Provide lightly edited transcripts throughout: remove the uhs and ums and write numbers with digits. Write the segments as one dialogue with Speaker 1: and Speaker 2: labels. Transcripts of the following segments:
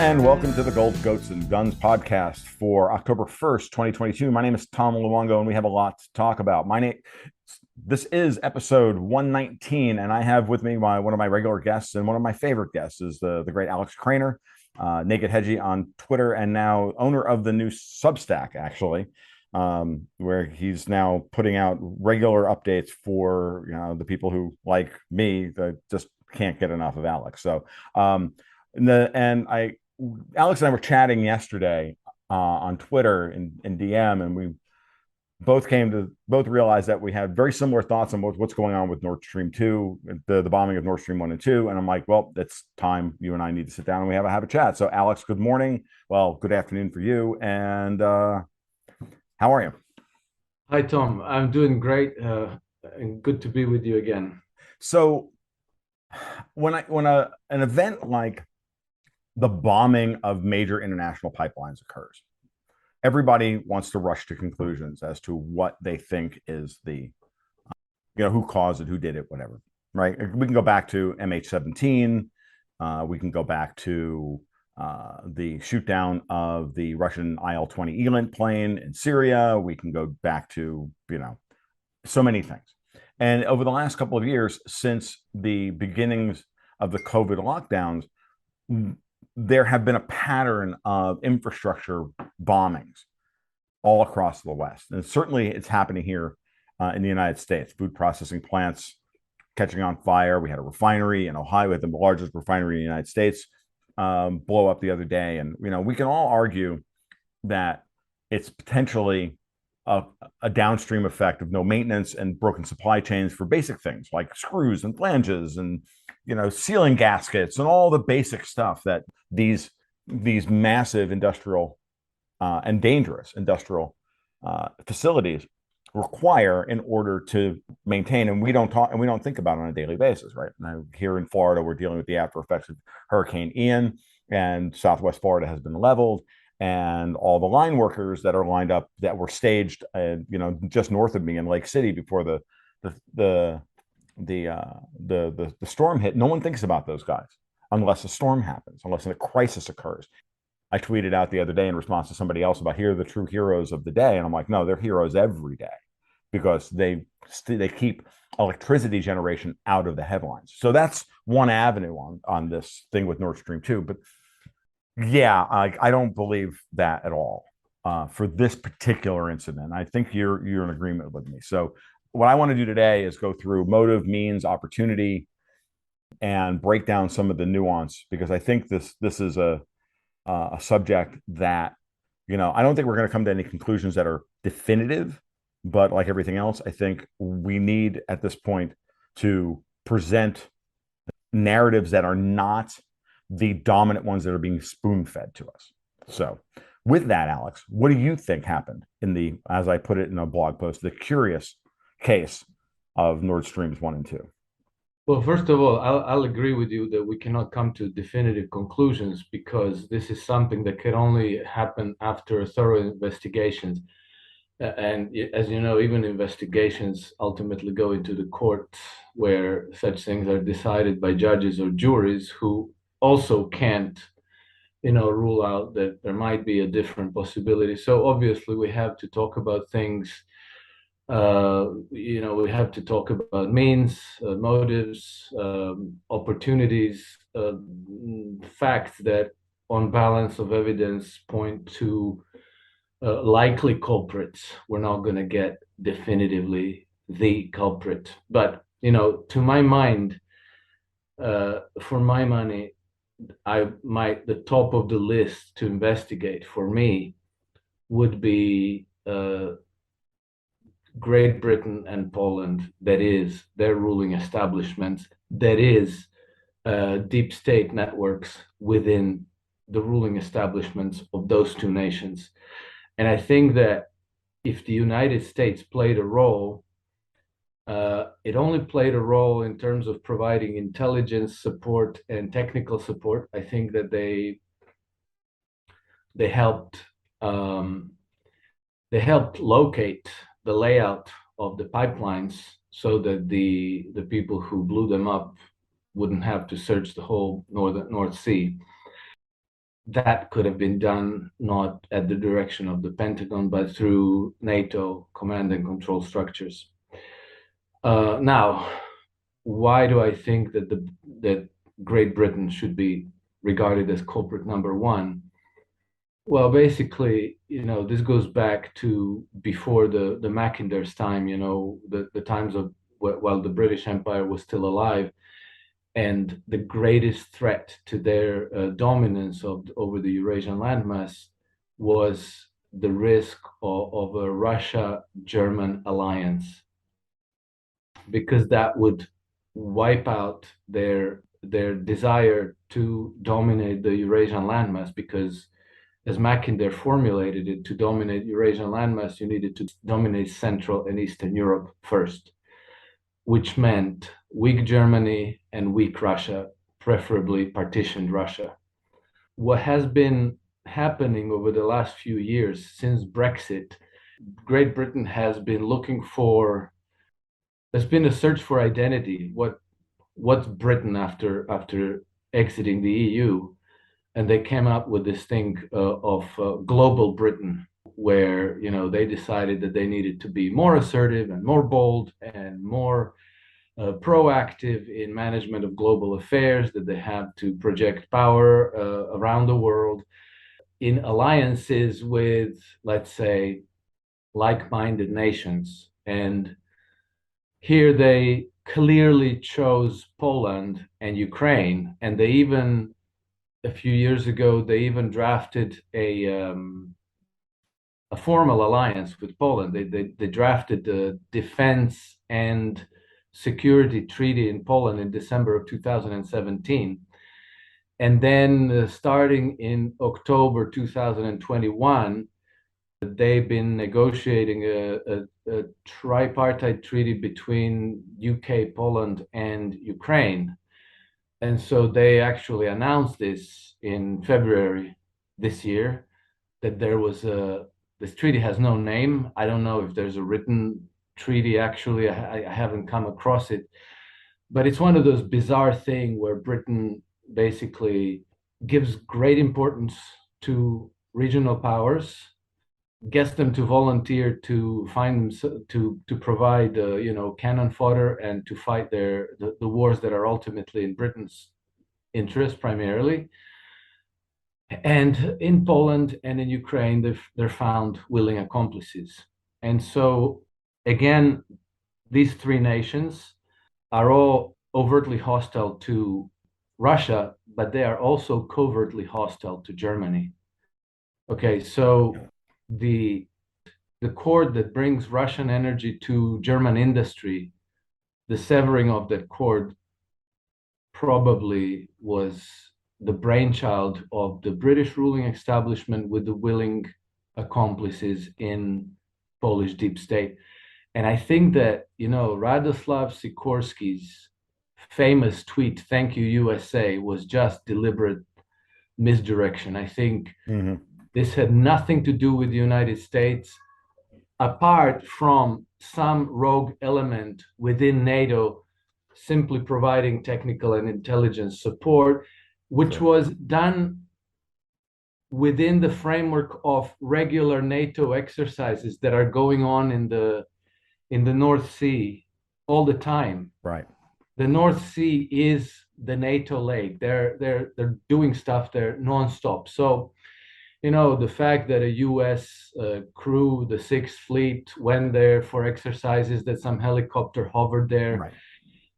Speaker 1: And welcome to the Gold, Goats, and Guns podcast for October 1st, 2022. My name is Tom Luongo, and we have a lot to talk about. This is episode 119, and I have with me one of my regular guests, and one of my favorite guests is the great Alex Krainer, Naked Hedgie on Twitter, and now owner of the new Substack, actually, where he's now putting out regular updates for the people who, like me, that just can't get enough of Alex. So, Alex and I were chatting yesterday on Twitter in DM, and we both realized that we had very similar thoughts on what's going on with Nordstream 2, the bombing of Nordstream 1 and 2. And I'm like, well, it's time you and I need to sit down and we have a chat. So, Alex, good morning. Well, good afternoon for you. And how are you?
Speaker 2: Hi, Tom. I'm doing great, and good to be with you again.
Speaker 1: So, when an event like the bombing of major international pipelines occurs, everybody wants to rush to conclusions as to what they think is who caused it, who did it, whatever, right? We can go back to MH17. We can go back to the shoot down of the Russian IL-20 Elant plane in Syria. We can go back to, so many things. And over the last couple of years, since the beginnings of the COVID lockdowns, there have been a pattern of infrastructure bombings all across the West. And certainly it's happening here in the United States. Food processing plants catching on fire. We had a refinery in Ohio, the largest refinery in the United States, blow up the other day. And, we can all argue that it's potentially a downstream effect of no maintenance and broken supply chains for basic things like screws and flanges and sealing gaskets and all the basic stuff that these massive industrial and dangerous industrial facilities require in order to maintain. And we don't think about it on a daily basis, right? Now, here in Florida, we're dealing with the after effects of Hurricane Ian, and Southwest Florida has been leveled. And all the line workers that are lined up that were staged, just north of me in Lake City before the storm hit. No one thinks about those guys unless a storm happens, unless a crisis occurs. I tweeted out the other day in response to somebody else about here are the true heroes of the day, and I'm like, no, they're heroes every day because they keep electricity generation out of the headlines. So that's one avenue on this thing with Nord Stream 2, but. Yeah, I don't believe that at all for this particular incident. I think you're in agreement with me. So what I want to do today is go through motive, means, opportunity, and break down some of the nuance, because I think this is a subject that I don't think we're going to come to any conclusions that are definitive, but like everything else, I think we need at this point to present narratives that are not the dominant ones that are being spoon-fed to us. So with that, Alex, what do you think happened in as I put it in a blog post, the curious case of Nord Streams 1 and 2?
Speaker 2: Well, first of all, I'll agree with you that we cannot come to definitive conclusions because this is something that can only happen after thorough investigations. And as you know, even investigations ultimately go into the courts where such things are decided by judges or juries who also can't, rule out that there might be a different possibility. So obviously we have to talk about things. We have to talk about means, motives, opportunities, facts that on balance of evidence point to likely culprits. We're not going to get definitively the culprit. But, to my mind, for my money, the top of the list to investigate for me would be Great Britain and Poland, that is their ruling establishments, that is deep state networks within the ruling establishments of those two nations. And I think that if the United States played a role, it only played a role in terms of providing intelligence support and technical support. I think that they helped locate the layout of the pipelines so that the people who blew them up wouldn't have to search the whole North Sea. that could have been done not at the direction of the Pentagon, but through NATO command and control structures. Now, why do I think that that Great Britain should be regarded as culprit number one? Well, basically, this goes back to before the Macintyre's time, the times of while the British Empire was still alive, and the greatest threat to their dominance over the Eurasian landmass was the risk of a Russia-German alliance, because that would wipe out their desire to dominate the Eurasian landmass. Because, as Mackinder formulated it, to dominate Eurasian landmass, you needed to dominate Central and Eastern Europe first, which meant weak Germany and weak Russia, preferably partitioned Russia. What has been happening over the last few years since Brexit, Great Britain has been looking for, there's been a search for identity. What's Britain after exiting the EU? And they came up with this thing of global Britain, where they decided that they needed to be more assertive and more bold and more proactive in management of global affairs, that they have to project power around the world in alliances with, let's say, like-minded nations. And here they clearly chose Poland and Ukraine, and they even, a few years ago, they even drafted a formal alliance with Poland. They drafted the defense and security treaty in Poland in December of 2017. And then starting in October 2021, they've been negotiating a tripartite treaty between UK, Poland, and Ukraine. And so they actually announced this in February this year, that there was this treaty has no name. I don't know if there's a written treaty, actually. I haven't come across it. But it's one of those bizarre things where Britain basically gives great importance to regional powers, gets them to volunteer to find them, to provide cannon fodder and to fight the wars that are ultimately in Britain's interest primarily. And in Poland and in Ukraine, they're found willing accomplices. And so, again, these three nations are all overtly hostile to Russia, but they are also covertly hostile to Germany. Okay, so the cord that brings Russian energy to German industry, the severing of that cord probably was the brainchild of the British ruling establishment with the willing accomplices in Polish deep state. And I think that, Radoslav Sikorski's famous tweet, "Thank you, USA," was just deliberate misdirection. I think this had nothing to do with the United States, apart from some rogue element within NATO simply providing technical and intelligence support, which was done within the framework of regular NATO exercises that are going on in the North Sea all the time.
Speaker 1: Right.
Speaker 2: The North Sea is the NATO lake. They're doing stuff there nonstop. So, the fact that a U.S. crew, the Sixth Fleet, went there for exercises, that some helicopter hovered there,
Speaker 1: Right,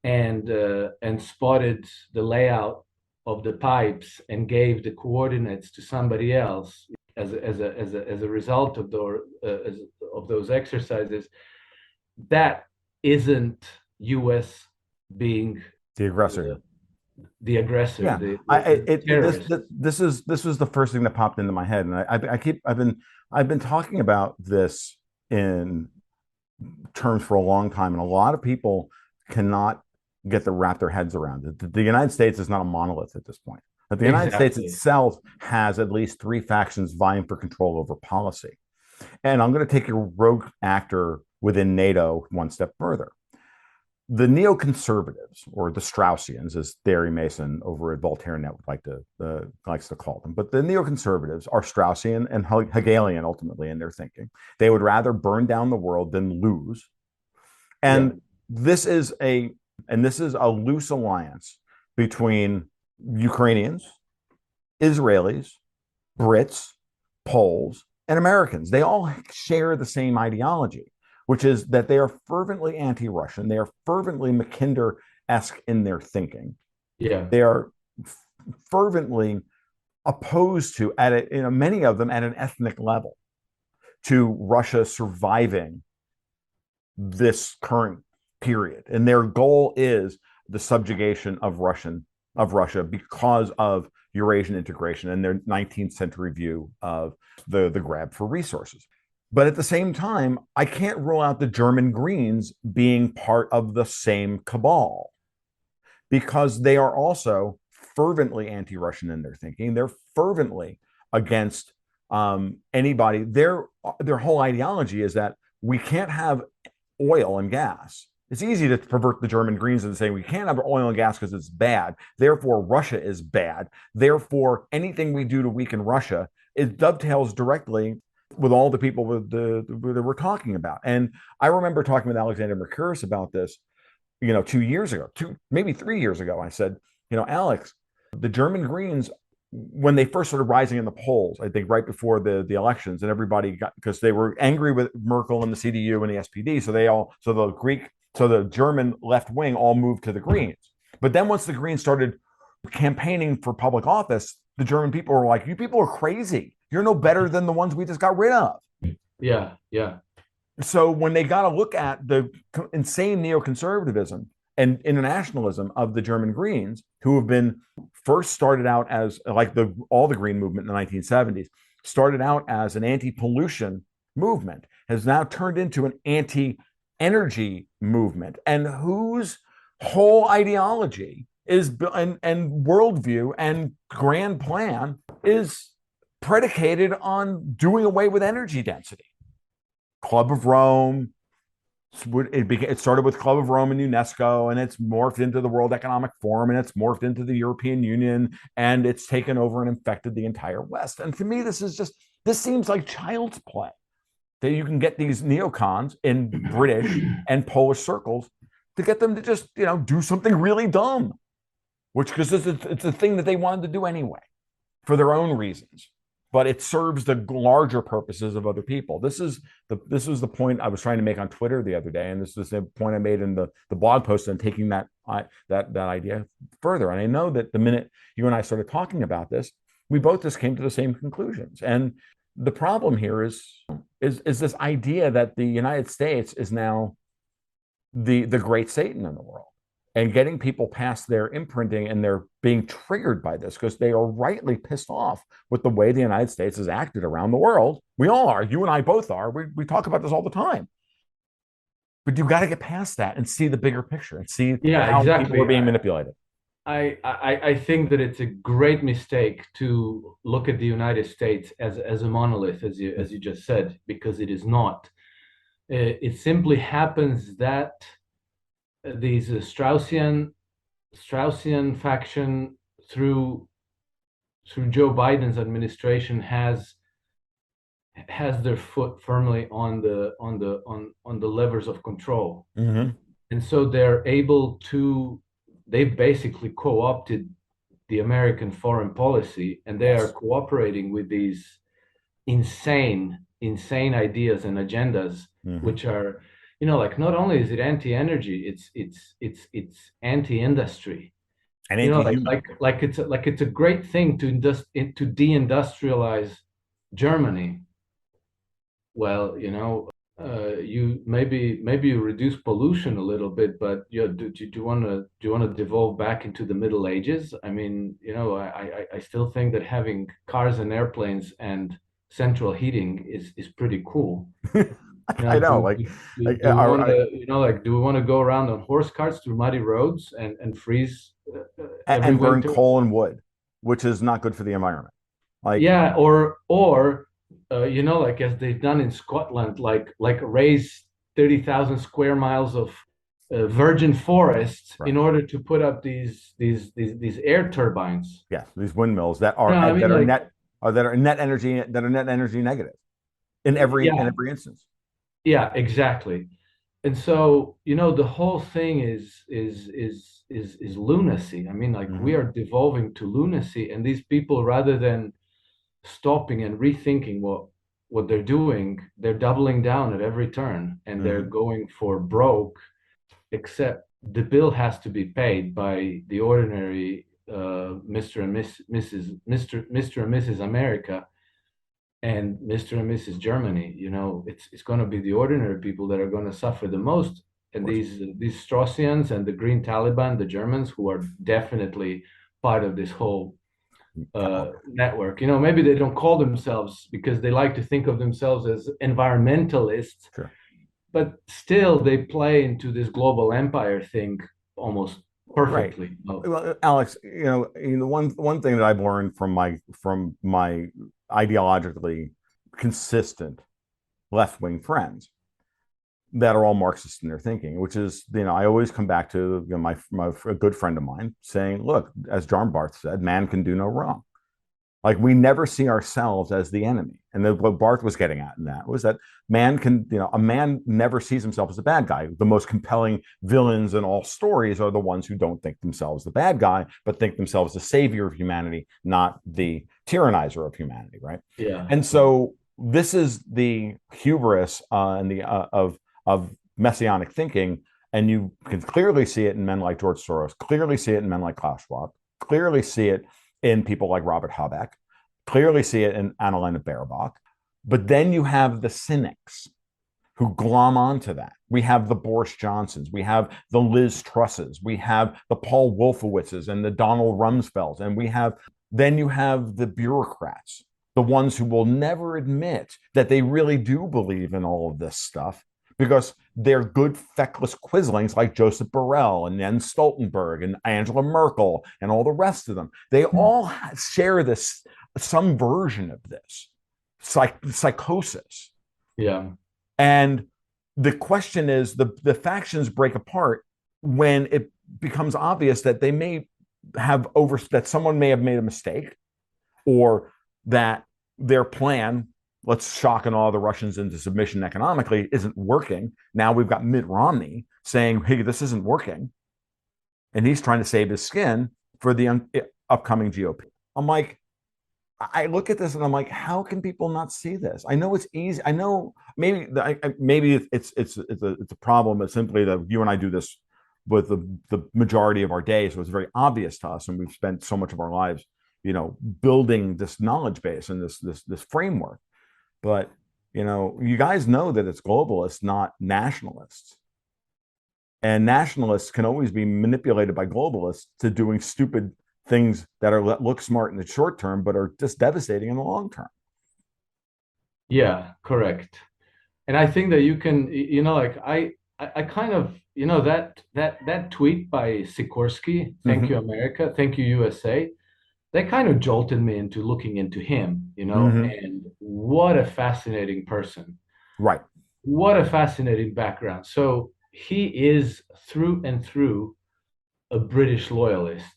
Speaker 2: and spotted the layout of the pipes and gave the coordinates to somebody else as a result of those exercises, that isn't U.S. being
Speaker 1: the aggressor.
Speaker 2: The aggressor.
Speaker 1: Yeah, this was the first thing that popped into my head, and I've been talking about this in terms for a long time, and a lot of people cannot wrap their heads around it. The United States is not a monolith at this point. But the United States itself has at least three factions vying for control over policy. And I'm going to take a rogue actor within NATO one step further. the neoconservatives, or the Straussians, as Barry Mason over at Voltaire Net would likes to call them, but the neoconservatives are Straussian and Hegelian ultimately in their thinking. They would rather burn down the world than lose. And
Speaker 2: Yeah.
Speaker 1: this is a loose alliance between Ukrainians, Israelis, Brits, Poles, and Americans. They all share the same ideology, which is that they are fervently anti-Russian. They are fervently Mackinder-esque in their thinking.
Speaker 2: Yeah.
Speaker 1: They are fervently opposed to, many of them at an ethnic level, to Russia surviving this current period. And their goal is the subjugation of Russia because of Eurasian integration and their 19th century view of the grab for resources. But at the same time, I can't rule out the German Greens being part of the same cabal, because they are also fervently anti-Russian in their thinking. They're fervently against anybody. Their whole ideology is that we can't have oil and gas. It's easy to pervert the German Greens and say we can't have oil and gas because it's bad. Therefore, Russia is bad. Therefore, anything we do to weaken Russia, it dovetails directly with all the people that we're talking about. And I remember talking with Alexander Mercouris about this, 2 years ago, maybe 3 years ago. I said, Alex, the German Greens, when they first started rising in the polls, I think right before the elections, and everybody got, because they were angry with Merkel and the CDU and the SPD, so the German left wing all moved to the Greens. But then once the Greens started campaigning for public office, the German people were like, "You people are crazy. You're no better than the ones we just got rid of."
Speaker 2: Yeah, yeah.
Speaker 1: So when they got to look at the insane neoconservatism and internationalism of the German Greens, who have been first started out as like all the Green movement in the 1970s, started out as an anti-pollution movement, has now turned into an anti-energy movement, and whose whole ideology is and worldview and grand plan is predicated on doing away with energy density. Club of Rome. It started with Club of Rome and UNESCO, and it's morphed into the World Economic Forum, and it's morphed into the European Union, and it's taken over and infected the entire West. And to me, this seems like child's play, that you can get these neocons in British and Polish circles to get them to just, do something really dumb, because it's a thing that they wanted to do anyway for their own reasons. But it serves the larger purposes of other people. This was the point I was trying to make on Twitter the other day, and this is the point I made in the blog post, and taking that idea further. And I know that the minute you and I started talking about this, we both just came to the same conclusions. And the problem here is this idea that the United States is now the great Satan in the world, and getting people past their imprinting, and they're being triggered by this because they are rightly pissed off with the way the United States has acted around the world. We all are. You and I both are. We talk about this all the time. But you've got to get past that and see the bigger picture and see how people are being manipulated.
Speaker 2: I think that it's a great mistake to look at the United States as a monolith, as you just said, because it is not. It simply happens that these Straussian faction through Joe Biden's administration has their foot firmly on the levers of control.
Speaker 1: Mm-hmm.
Speaker 2: And so they've basically co-opted the American foreign policy, and they are cooperating with these insane ideas and agendas,
Speaker 1: mm-hmm.
Speaker 2: which are, like, not only is it anti-energy, it's anti-industry,
Speaker 1: and
Speaker 2: it's a great thing to deindustrialize Germany. Well, you maybe you reduce pollution a little bit, but do you want to devolve back into the Middle Ages? I mean, I still think that having cars and airplanes and central heating is pretty cool.
Speaker 1: I know.
Speaker 2: Do we want to go around on horse carts through muddy roads and freeze
Speaker 1: and burn coal and wood, which is not good for the environment?
Speaker 2: Or as they've done in Scotland, like raise 30,000 square miles of virgin forests
Speaker 1: Right.
Speaker 2: in order to put up these air turbines.
Speaker 1: Yes, these windmills that
Speaker 2: No,
Speaker 1: are
Speaker 2: I mean,
Speaker 1: that are
Speaker 2: like,
Speaker 1: net negative in
Speaker 2: yeah,
Speaker 1: every instance.
Speaker 2: yeah, exactly. And so, the whole thing is lunacy. I mean, like, we
Speaker 1: Hmm.
Speaker 2: are devolving to lunacy, and these people, rather than stopping and rethinking what they're doing, they're doubling down at every turn, and they're
Speaker 1: Hmm.
Speaker 2: going for broke, except the bill has to be paid by the ordinary Mr. and Mr. and Mrs. America and Mr. and Mrs. Germany. It's going to be the ordinary people that are going to suffer the most.
Speaker 1: Of
Speaker 2: And
Speaker 1: course.
Speaker 2: these Straussians and the Green Taliban, the Germans, who are definitely part of this whole network. Maybe they don't call themselves because they like to think of themselves as environmentalists,
Speaker 1: Sure.
Speaker 2: but still they play into this global empire thing almost
Speaker 1: Right.
Speaker 2: perfectly.
Speaker 1: Well, Alex, one thing that I've learned from my ideologically consistent left wing friends that are all Marxist in their thinking, which is, I always come back to, my a good friend of mine saying, look, as John Barth said, man can do no wrong. Like, we never see ourselves as the enemy. And what Barth was getting at in that was that a man never sees himself as a bad guy. The most compelling villains in all stories are the ones who don't think themselves the bad guy, but think themselves the savior of humanity, not the tyrannizer of humanity, right?
Speaker 2: Yeah,
Speaker 1: And so this is the hubris and the of messianic thinking, and you can clearly see it in men like George Soros, clearly see it in men like Klaus Schwab, clearly see it in people like Robert Habeck, clearly see it in Annalena Baerbock. But then you have the cynics who glom onto that. We have the Boris Johnsons, we have the Liz Trusses, we have the Paul Wolfowitzes and the Donald Rumsfelds, and then you have the bureaucrats, the ones who will never admit that they really do believe in all of this stuff because they're good feckless quislings like Joseph Borrell and Jens Stoltenberg and Angela Merkel and all the rest of them. They all share some version of this psychosis.
Speaker 2: yeah,
Speaker 1: And the question is, the factions break apart when it becomes obvious that that someone may have made a mistake, or that their plan, let's shock and awe the Russians into submission economically, isn't working. Now we've got Mitt Romney saying, hey, this isn't working. And he's trying to save his skin for the upcoming GOP. I'm like, I look at this and I'm like, how can people not see this? I know it's easy. I know maybe it's a problem. It's simply that you and I do this with the majority of our day, so it's very obvious to us, and we've spent so much of our lives, building this knowledge base and this framework. But you guys know that it's globalists, not nationalists, and nationalists can always be manipulated by globalists to doing stupid things that look smart in the short term, but are just devastating in the long term.
Speaker 2: yeah, correct. And I think that you can, like, I kind of, that tweet by Sikorsky, thank you
Speaker 1: Mm-hmm.
Speaker 2: America, thank you USA, that kind of jolted me into looking into him,
Speaker 1: Mm-hmm.
Speaker 2: and what a fascinating person.
Speaker 1: Right.
Speaker 2: What a fascinating background. So he is through and through a British loyalist.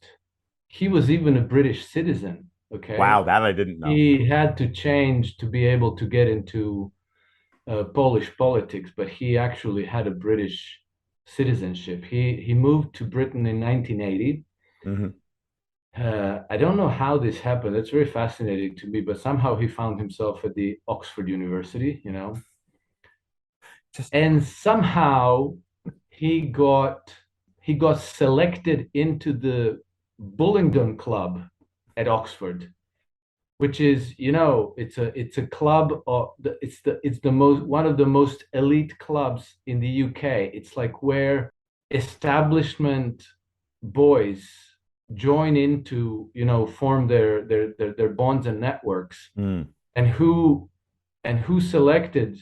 Speaker 2: He was even a British citizen, okay?
Speaker 1: Wow, that I didn't know.
Speaker 2: He had to change to be able to get into Polish politics, but he actually had a British citizenship. He moved to Britain in 1980.
Speaker 1: Mm-hmm.
Speaker 2: I don't know how this happened. It's very fascinating to me, but somehow he found himself at the Oxford University,
Speaker 1: Just
Speaker 2: and somehow he got he got selected into the Bullingdon Club at Oxford, which is, it's a club of it's the most one of the most elite clubs in the UK. It's like where establishment boys join into, form their bonds and networks.
Speaker 1: mm.
Speaker 2: And who selected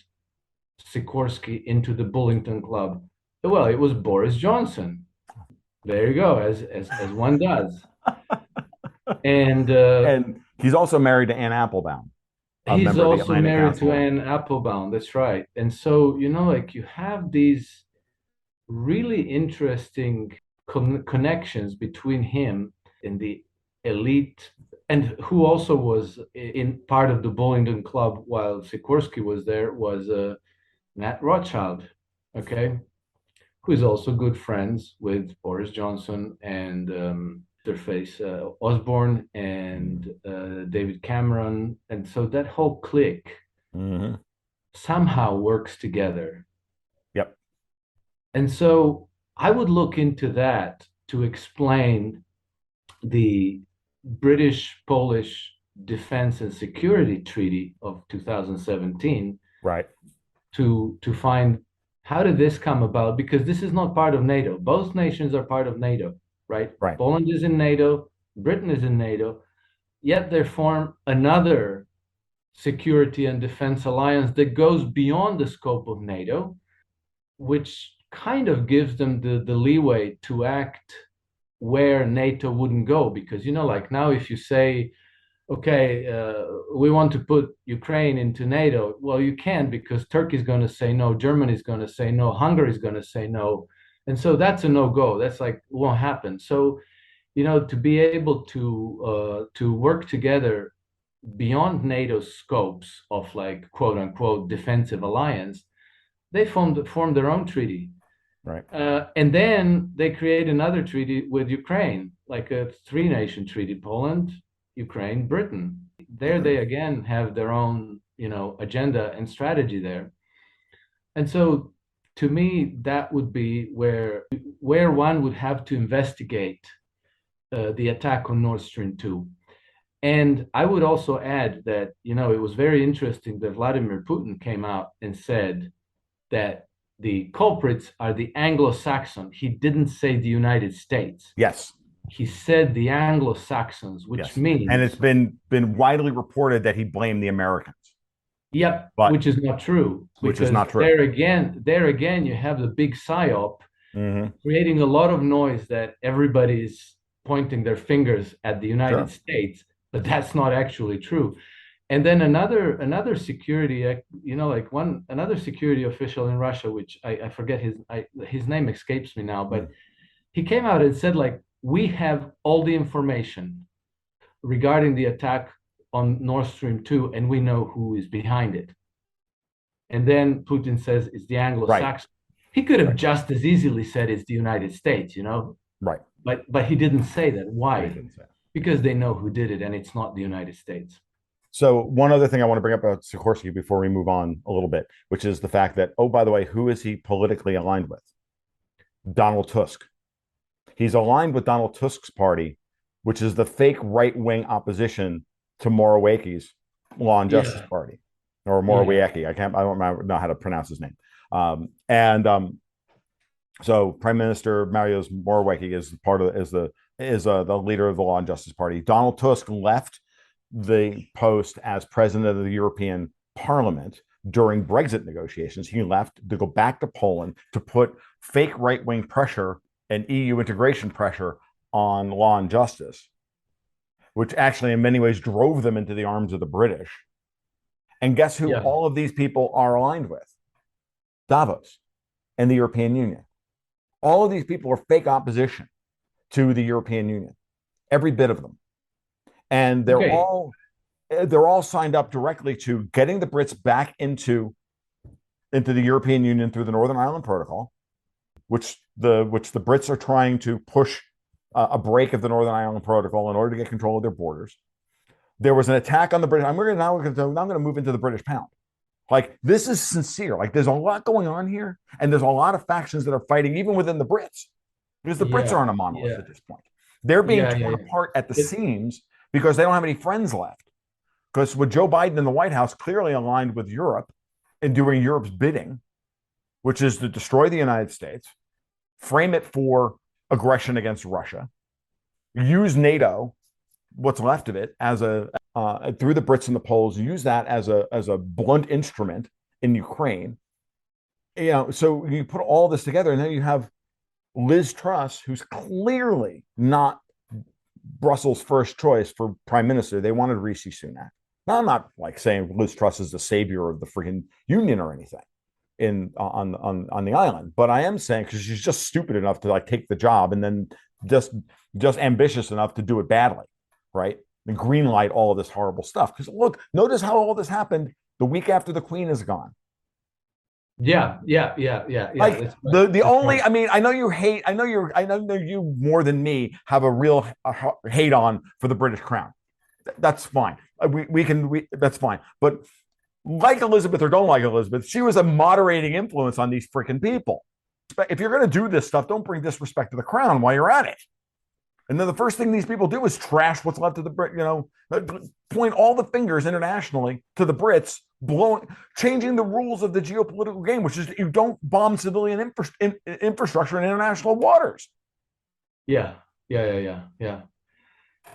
Speaker 2: Sikorsky into the Bullingdon Club? Well, it was Boris Johnson. There you go, as one does. And
Speaker 1: And he's also married to Anne Applebaum, a
Speaker 2: he's
Speaker 1: member of the
Speaker 2: also
Speaker 1: Atlantic
Speaker 2: married to
Speaker 1: Council.
Speaker 2: Anne Applebaum. That's right. And so, like, you have these really interesting connections between him and the elite, and who also was in part of the Bullingdon Club while Sikorsky was there, was Nat Rothschild, okay, who is also good friends with Boris Johnson and their face Osborne and David Cameron, and so that whole clique
Speaker 1: Mm-hmm.
Speaker 2: somehow works together.
Speaker 1: Yep.
Speaker 2: And so I would look into that to explain the British-Polish Defense and Security Treaty of 2017
Speaker 1: Right.
Speaker 2: to find how did this come about? Because this is not part of NATO. Both nations are part of NATO, right?
Speaker 1: Right.
Speaker 2: Poland is in NATO, Britain is in NATO, yet they form another security and defense alliance that goes beyond the scope of NATO, which kind of gives them the leeway to act where NATO wouldn't go. Because, you know, like now, if you say, okay, we want to put Ukraine into NATO, well, you can't because Turkey's going to say no, Germany's going to say no, Hungary's going to say no. And so that's a no-go. That's like, won't happen. So, you know, to be able to work together beyond NATO's scopes of like quote unquote defensive alliance, they formed their own treaty.
Speaker 1: Right.
Speaker 2: And then they create another treaty with Ukraine, like a three-nation treaty: Poland, Ukraine, Britain. There they again have their own, you know, agenda and strategy there. And so to me, that would be where one would have to investigate the attack on Nord Stream 2. And I would also add that, you know, it was very interesting that Vladimir Putin came out and said that the culprits are the Anglo-Saxon. He didn't say the United States.
Speaker 1: Yes.
Speaker 2: He said the Anglo-Saxons, which
Speaker 1: Yes.
Speaker 2: means,
Speaker 1: And it's been widely reported that he blamed the Americans.
Speaker 2: yep,
Speaker 1: But
Speaker 2: which is not true.
Speaker 1: which is not true.
Speaker 2: There again, you have the big psyop
Speaker 1: Mm-hmm.
Speaker 2: creating a lot of noise that everybody's pointing their fingers at the United
Speaker 1: Sure.
Speaker 2: States, but that's not actually true. And then another security, you know, like another security official in Russia, which I forget his name escapes me now, but he came out and said, like, we have all the information regarding the attack on Nord Stream 2, and we know who is behind it. And then Putin says it's the Anglo-Saxon. Right. He could have just as easily said it's the United States, you know?
Speaker 1: Right.
Speaker 2: But he didn't say that. Why? Because they know who did it, and it's not the United States.
Speaker 1: So one other thing I want to bring up about Sikorsky before we move on a little bit, which is the fact that, oh, by the way, who is he politically aligned with? Donald Tusk. He's aligned with Donald Tusk's party, which is the fake right-wing opposition to Morawieki's Law and Justice Party, or Morawiecki. I don't know how to pronounce his name. So Prime Minister Mariusz Morawiecki is the leader of the Law and Justice Party. Donald Tusk left the post as president of the European Parliament during Brexit negotiations. He left to go back to Poland to put fake right-wing pressure and EU integration pressure on Law and Justice, which actually in many ways drove them into the arms of the British. And guess who all of these people are aligned with? Davos and the European Union. All of these people are fake opposition to the European Union, every bit of them. And they're all signed up directly to getting the Brits back into the European Union through the Northern Ireland Protocol, which the Brits are trying to push a break of the Northern Ireland Protocol in order to get control of their borders. There was an attack on the British. I'm going to move into the British pound. Like, this is sincere. Like, there's a lot going on here, and there's a lot of factions that are fighting even within the Brits, because the Brits aren't a monolith at this point. They're being torn apart at the seams because they don't have any friends left. Because with Joe Biden in the White House clearly aligned with Europe and doing Europe's bidding, which is to destroy the United States, frame it for aggression against Russia, use NATO, what's left of it, as through the Brits and the Poles, use that as a blunt instrument in Ukraine. You know, so you put all this together, and then you have Liz Truss, who's clearly not Brussels' first choice for prime minister. They wanted Rishi Sunak. Now, I'm not like saying Liz Truss is the savior of the freaking union or anything. on the island. But I am saying because she's just stupid enough to like take the job and then just just ambitious enough to do it badly, right? And green light all of this horrible stuff. Because look, notice how all this happened the week after the queen is gone.
Speaker 2: Yeah.
Speaker 1: Like
Speaker 2: That's right.
Speaker 1: the
Speaker 2: That's
Speaker 1: only,
Speaker 2: right.
Speaker 1: I mean, I know you hate, I know you more than me have a real hate on for the British crown. That's fine. That's fine. But like Elizabeth or don't like Elizabeth, she was a moderating influence on these freaking people. If you're going to do this stuff, don't bring disrespect to the crown while you're at it. And then the first thing these people do is trash what's left of the Brit, point all the fingers internationally to the Brits, changing the rules of the geopolitical game, which is you don't bomb civilian infrastructure in international waters.
Speaker 2: Yeah. Yeah,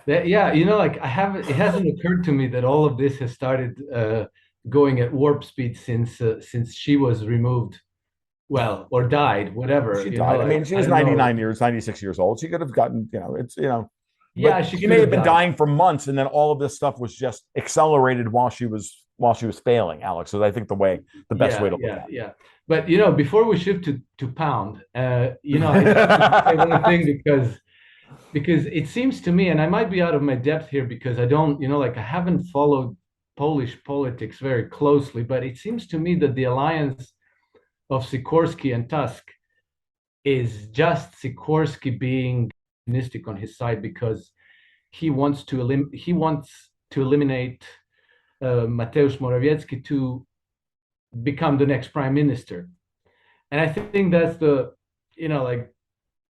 Speaker 2: like it hasn't occurred to me that all of this has started going at warp speed since she was removed, well, or died, whatever,
Speaker 1: She died. I
Speaker 2: like
Speaker 1: mean, she
Speaker 2: I
Speaker 1: was
Speaker 2: don't know.
Speaker 1: 96 years old. She could have gotten, but
Speaker 2: Yeah, she
Speaker 1: she
Speaker 2: could
Speaker 1: may
Speaker 2: have
Speaker 1: have been
Speaker 2: died.
Speaker 1: dying for months, and then all of this stuff was just accelerated while she was failing, Alex. So I think the best way
Speaker 2: Yeah,
Speaker 1: to look
Speaker 2: yeah,
Speaker 1: at it.
Speaker 2: yeah. But before we shift to pound, I just wanted to say one thing because it seems to me, and I might be out of my depth here because I don't, like I haven't followed Polish politics very closely, but it seems to me that the alliance of Sikorsky and Tusk is just Sikorsky being optimistic on his side because he wants to eliminate Mateusz Morawiecki to become the next prime minister. And I think that's like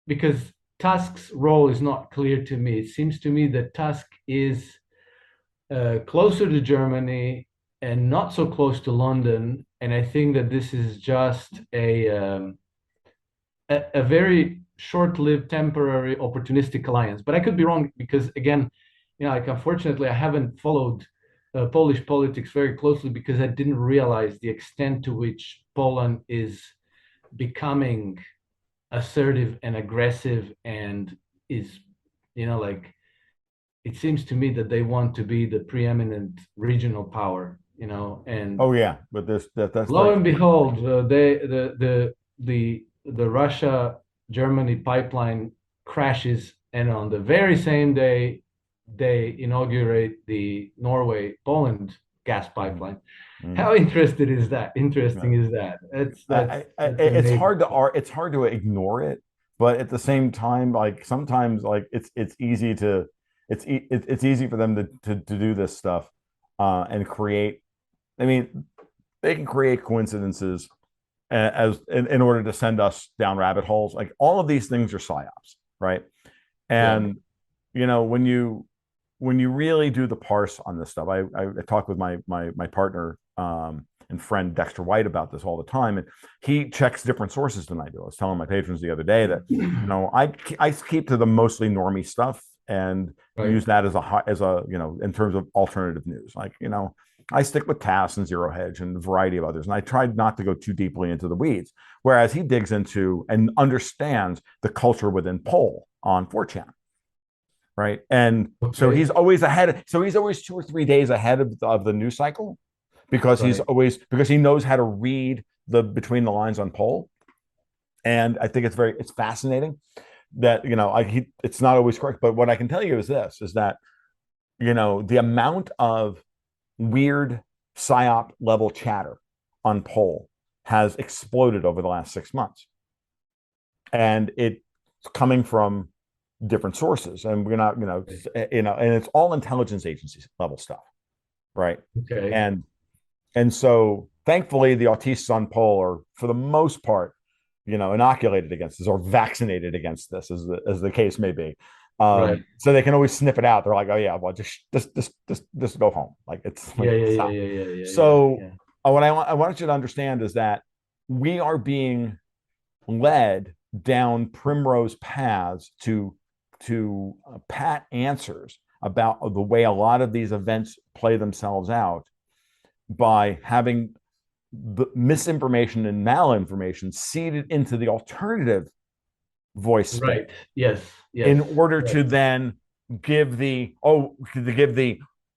Speaker 2: because Tusk's role is not clear to me. It seems to me that Tusk is closer to Germany and not so close to London. And I think that this is just a very short-lived, temporary, opportunistic alliance. But I could be wrong because, again, like unfortunately, I haven't followed Polish politics very closely because I didn't realize the extent to which Poland is becoming assertive and aggressive and is, like it seems to me that they want to be the preeminent regional power, and
Speaker 1: Oh yeah, but that's
Speaker 2: lo
Speaker 1: very
Speaker 2: and
Speaker 1: clear.
Speaker 2: behold, the Russia Germany pipeline crashes, and on the very same day they inaugurate the Norway Poland gas pipeline.
Speaker 1: Mm-hmm.
Speaker 2: How interested is that?
Speaker 1: Yeah.
Speaker 2: Interesting is that? That's amazing.
Speaker 1: It's hard to ignore it, but at the same time, like sometimes, like it's easy to it's easy for them to do this stuff and create. I mean, they can create coincidences in order to send us down rabbit holes. Like all of these things are psyops, right?
Speaker 2: Yeah.
Speaker 1: And when you really do the parse on this stuff, I talk with my partner and friend Dexter White about this all the time, and he checks different sources than I do. I was telling my patrons the other day that I keep to the mostly normie stuff and
Speaker 2: Right.
Speaker 1: use that as a in terms of alternative news. Like I stick with TASS and Zero Hedge and a variety of others, and I tried not to go too deeply into the weeds. Whereas he digs into and understands the culture within Pole on 4chan, right? And so
Speaker 2: Okay.
Speaker 1: he's always ahead. So he's always 2 or 3 days ahead of the news cycle
Speaker 2: Right.
Speaker 1: because he knows how to read the between the lines on Pole. And I think it's fascinating that it's not always correct. But what I can tell you is this: is that the amount of weird psyop level chatter on Pole has exploded over the last 6 months, and it's coming from different sources, and we're not, and it's all intelligence agency level stuff, right?
Speaker 2: Okay.
Speaker 1: And so thankfully the autistes on Pole are for the most part, inoculated against this or vaccinated against this, as the case may be.
Speaker 2: Right.
Speaker 1: So they can always sniff it out. They're like, oh yeah, well just go home. Like it's
Speaker 2: Yeah,
Speaker 1: like
Speaker 2: yeah, yeah,
Speaker 1: stop.
Speaker 2: yeah, yeah, yeah, yeah,
Speaker 1: So
Speaker 2: yeah.
Speaker 1: what I want you to understand is that we are being led down primrose paths to pat answers about the way a lot of these events play themselves out by having the misinformation and malinformation seeded into the alternative voice space
Speaker 2: Right. Yes. Yes.
Speaker 1: in order
Speaker 2: Right.
Speaker 1: to then give the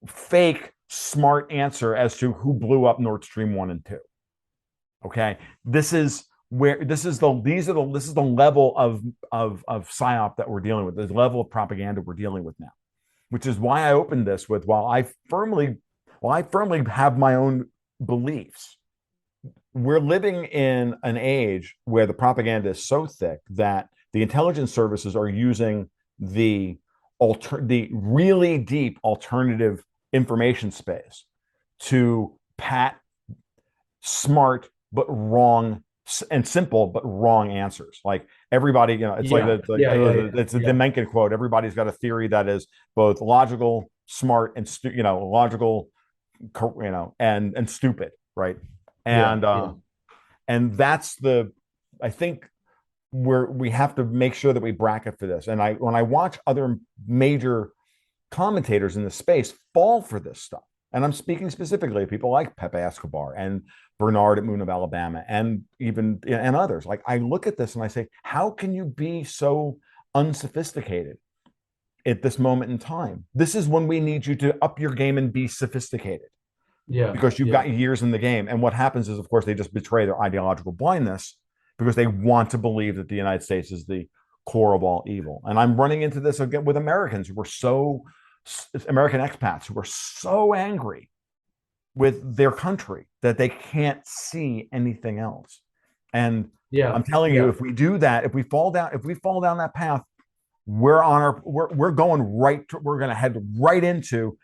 Speaker 1: fake smart answer as to who blew up Nord Stream 1 and 2. Okay, this is the level of psyop that we're dealing with, the level of propaganda we're dealing with now, which is why I opened this with while I firmly have my own beliefs. We're living in an age where the propaganda is so thick that the intelligence services are using the really deep alternative information space to pat smart but wrong and simple but wrong answers. Like everybody, it's like
Speaker 2: Yeah, yeah, yeah, yeah,
Speaker 1: it's the
Speaker 2: yeah,
Speaker 1: Mencken quote. Everybody's got a theory that is both logical, smart, and logical, and stupid, right?
Speaker 2: yeah,
Speaker 1: And
Speaker 2: yeah,
Speaker 1: that's I think we have to make sure that we bracket for this. And when I watch other major commentators in the space fall for this stuff, and I'm speaking specifically of people like Pepe Escobar and Bernard at Moon of Alabama, and even and others. Like I look at this and I say, how can you be so unsophisticated at this moment in time? This is when we need you to up your game and be sophisticated
Speaker 2: yeah,
Speaker 1: because you've
Speaker 2: yeah,
Speaker 1: got years in the game. And what happens is, of course, they just betray their ideological blindness because they want to believe that the United States is the core of all evil. And I'm running into this again with Americans who are American expats who are so angry with their country that they can't see anything else. And
Speaker 2: yeah,
Speaker 1: I'm telling you,
Speaker 2: yeah,
Speaker 1: if we do that, if we fall down that path, we're going right. We're going to head right into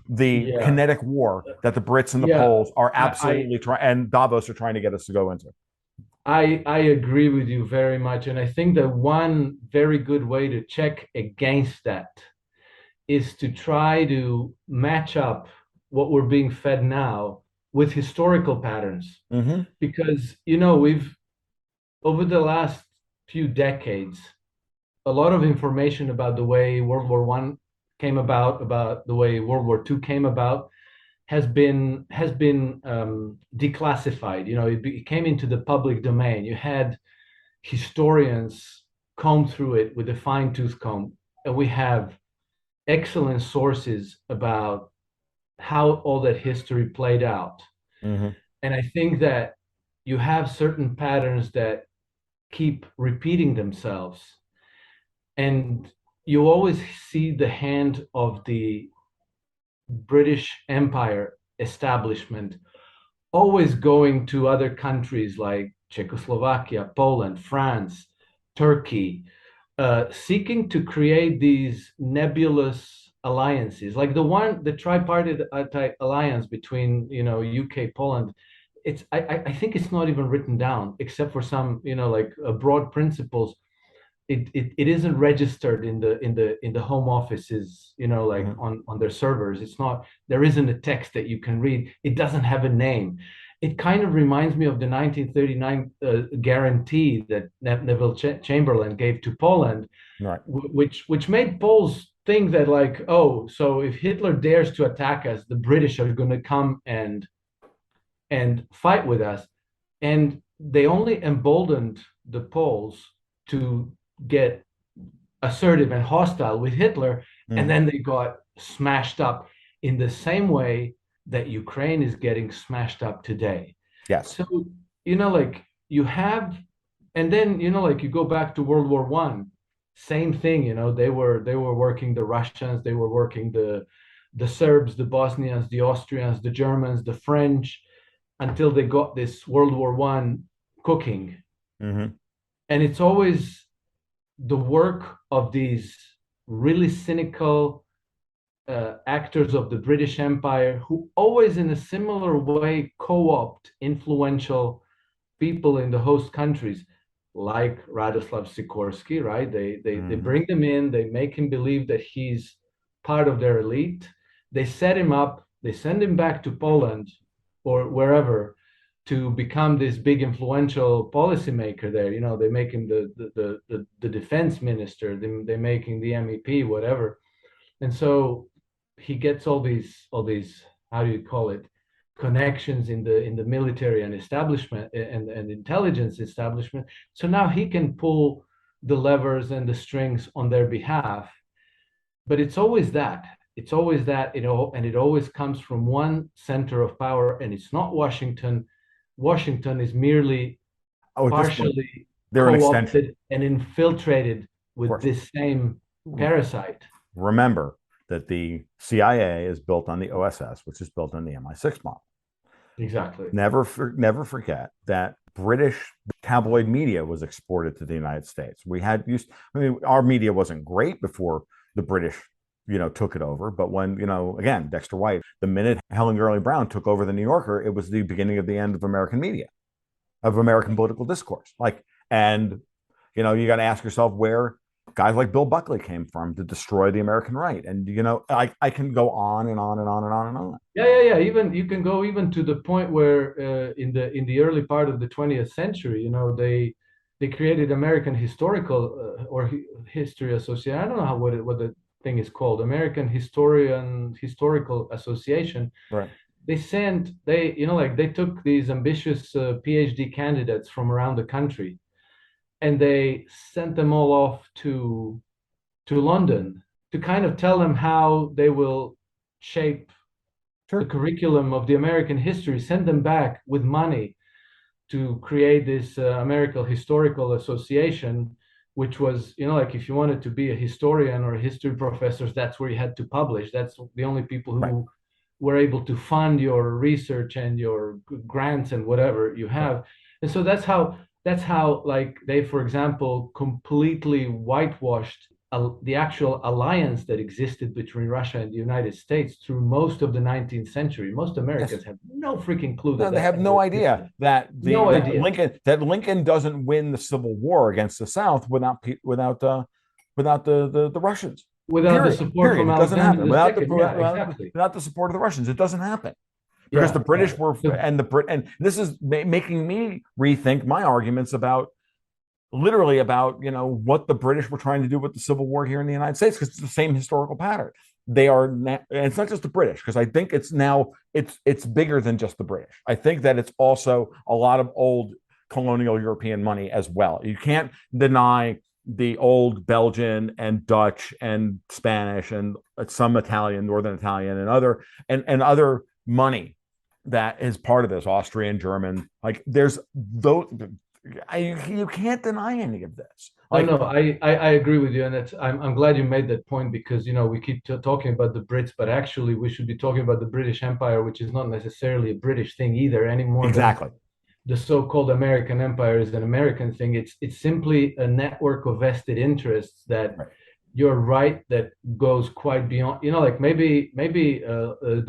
Speaker 1: the
Speaker 2: yeah,
Speaker 1: kinetic war that the Brits and the
Speaker 2: yeah.
Speaker 1: Poles are
Speaker 2: I,
Speaker 1: absolutely trying, and Davos are trying to get us to go into.
Speaker 2: I agree with you very much, and I think that one very good way to check against that is to try to match up what we're being fed now with historical patterns.
Speaker 1: Mm-hmm.
Speaker 2: Because, we've, over the last few decades, a lot of information about the way World War One came about the way World War Two came about, has been declassified. It came into the public domain. You had historians comb through it with a fine tooth comb, and we have excellent sources about how all that history played out.
Speaker 1: Mm-hmm.
Speaker 2: And I think that you have certain patterns that keep repeating themselves. And you always see the hand of the British Empire establishment always going to other countries like Czechoslovakia, Poland, France, Turkey, seeking to create these nebulous alliances, like the tripartite alliance between UK, Poland. I think it's not even written down except for some like broad principles. It isn't registered in the home offices, like
Speaker 1: Mm-hmm.
Speaker 2: on their servers. It's not, there isn't a text that you can read. It doesn't have a name. It kind of reminds me of the 1939 guarantee that Neville Chamberlain gave to Poland,
Speaker 1: Right.
Speaker 2: which made Poles think that, like, oh, so if Hitler dares to attack us, the British are going to come and fight with us. And they only emboldened the Poles to get assertive and hostile with Hitler, and
Speaker 1: Mm-hmm.
Speaker 2: then they got smashed up in the same way that Ukraine is getting smashed up today.
Speaker 1: Yes.
Speaker 2: So, like you have, and then like you go back to World War One, same thing. They were working the Russians, they were working the Serbs, the Bosnians, the Austrians, the Germans, the French, until they got this World War One cooking.
Speaker 1: Mm-hmm.
Speaker 2: And it's always the work of these really cynical actors of the British Empire who always, in a similar way, co-opt influential people in the host countries, like Radoslav Sikorsky, right? They
Speaker 1: Mm-hmm.
Speaker 2: bring them in, they make him believe that he's part of their elite. They set him up, they send him back to Poland or wherever to become this big influential policymaker there. They make him the defense minister, they make him the MEP, whatever. And so he gets all these, how do you call it, connections in the military and establishment and intelligence establishment. So now he can pull the levers and the strings on their behalf. But it's always that, and it always comes from one center of power, and it's not Washington. Washington is merely
Speaker 1: Oh, at this point,
Speaker 2: partially
Speaker 1: they're an extension,
Speaker 2: co-opted and infiltrated
Speaker 1: of
Speaker 2: with
Speaker 1: course.
Speaker 2: this same parasite.
Speaker 1: Remember that the CIA is built on the OSS, which is built on the MI6 model.
Speaker 2: Exactly.
Speaker 1: Never forget that British tabloid media was exported to the United States. I mean, our media wasn't great before the British, took it over. But when, again, Dexter White, the minute Helen Gurley Brown took over the New Yorker, it was the beginning of the end of American media, of American political discourse. And you got to ask yourself where guys like Bill Buckley came from to destroy the American right. And, I can go on and on and on and on and on.
Speaker 2: Yeah. Even you can go even to the point where in the early part of the 20th century, they created American Historical or History Association. I don't know what the thing is called, American Historical Association.
Speaker 1: Right.
Speaker 2: They took these ambitious PhD candidates from around the country, and they sent them all off to London to kind of tell them how they will shape the
Speaker 1: Sure.
Speaker 2: curriculum of the American history, send them back with money to create this American Historical Association, which was, like if you wanted to be a historian or a history professor, that's where you had to publish. That's the only people
Speaker 1: Right.
Speaker 2: who were able to fund your research and your grants and whatever you
Speaker 1: Right.
Speaker 2: have. And so that's how like they, for example, completely whitewashed the actual alliance that existed between Russia and the United States through most of the 19th century. Most
Speaker 1: Yes.
Speaker 2: Americans have no freaking clue
Speaker 1: No,
Speaker 2: that
Speaker 1: they
Speaker 2: that
Speaker 1: have
Speaker 2: ever
Speaker 1: no idea
Speaker 2: existed.
Speaker 1: that
Speaker 2: No idea.
Speaker 1: Lincoln doesn't win the Civil War against the South without the Russians.
Speaker 2: Without the
Speaker 1: Period.
Speaker 2: support
Speaker 1: Period.
Speaker 2: from
Speaker 1: It doesn't
Speaker 2: Alexander
Speaker 1: happen
Speaker 2: the Second. Yeah, exactly.
Speaker 1: without the support of the Russians. It doesn't happen because the
Speaker 2: Yeah, yeah.
Speaker 1: British were and the Brit and this is making me rethink my arguments about literally about what the British were trying to do with the Civil War here in the United States because it's the same historical pattern. They are, and it's not just the British because I think it's bigger than just the British. I think that it's also a lot of old colonial European money as well. You can't deny the old Belgian and Dutch and Spanish and some Italian, Northern Italian, and other money that is part of this, Austrian, German. Like there's those you can't deny any of this.
Speaker 2: No,
Speaker 1: Like,
Speaker 2: no, I agree with you, and I'm glad you made that point because we keep talking about the Brits, but actually we should be talking about the British Empire, which is not necessarily a British thing either, any more than
Speaker 1: exactly.
Speaker 2: the so-called American Empire is an American thing. It's simply a network of vested interests that
Speaker 1: Right.
Speaker 2: you're right that goes quite beyond. Like maybe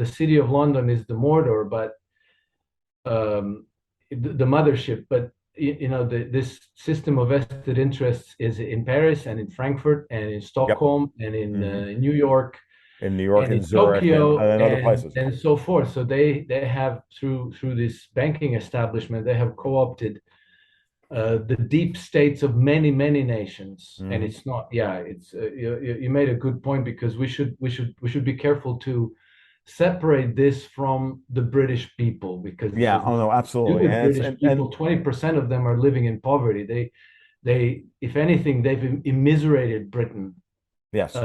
Speaker 2: the city of London is the Mordor, but the mothership, but this system of vested interests is in Paris and in Frankfurt and in
Speaker 1: Yep.
Speaker 2: Stockholm and in
Speaker 1: Mm-hmm.
Speaker 2: New York
Speaker 1: In New York
Speaker 2: and
Speaker 1: and
Speaker 2: in
Speaker 1: Zurich
Speaker 2: Tokyo
Speaker 1: and other places.
Speaker 2: and so forth. So they have through this banking establishment, they have co-opted the deep states of many nations, and
Speaker 1: Mm-hmm.
Speaker 2: it's not. Yeah, it's you made a good point because we should be careful to separate this from the British people because it
Speaker 1: Yeah.
Speaker 2: has
Speaker 1: Oh
Speaker 2: nothing
Speaker 1: no,
Speaker 2: to do
Speaker 1: absolutely.
Speaker 2: with
Speaker 1: And it's
Speaker 2: British people. 20% of them are living in poverty. They, if anything, they've immiserated Britain
Speaker 1: yes.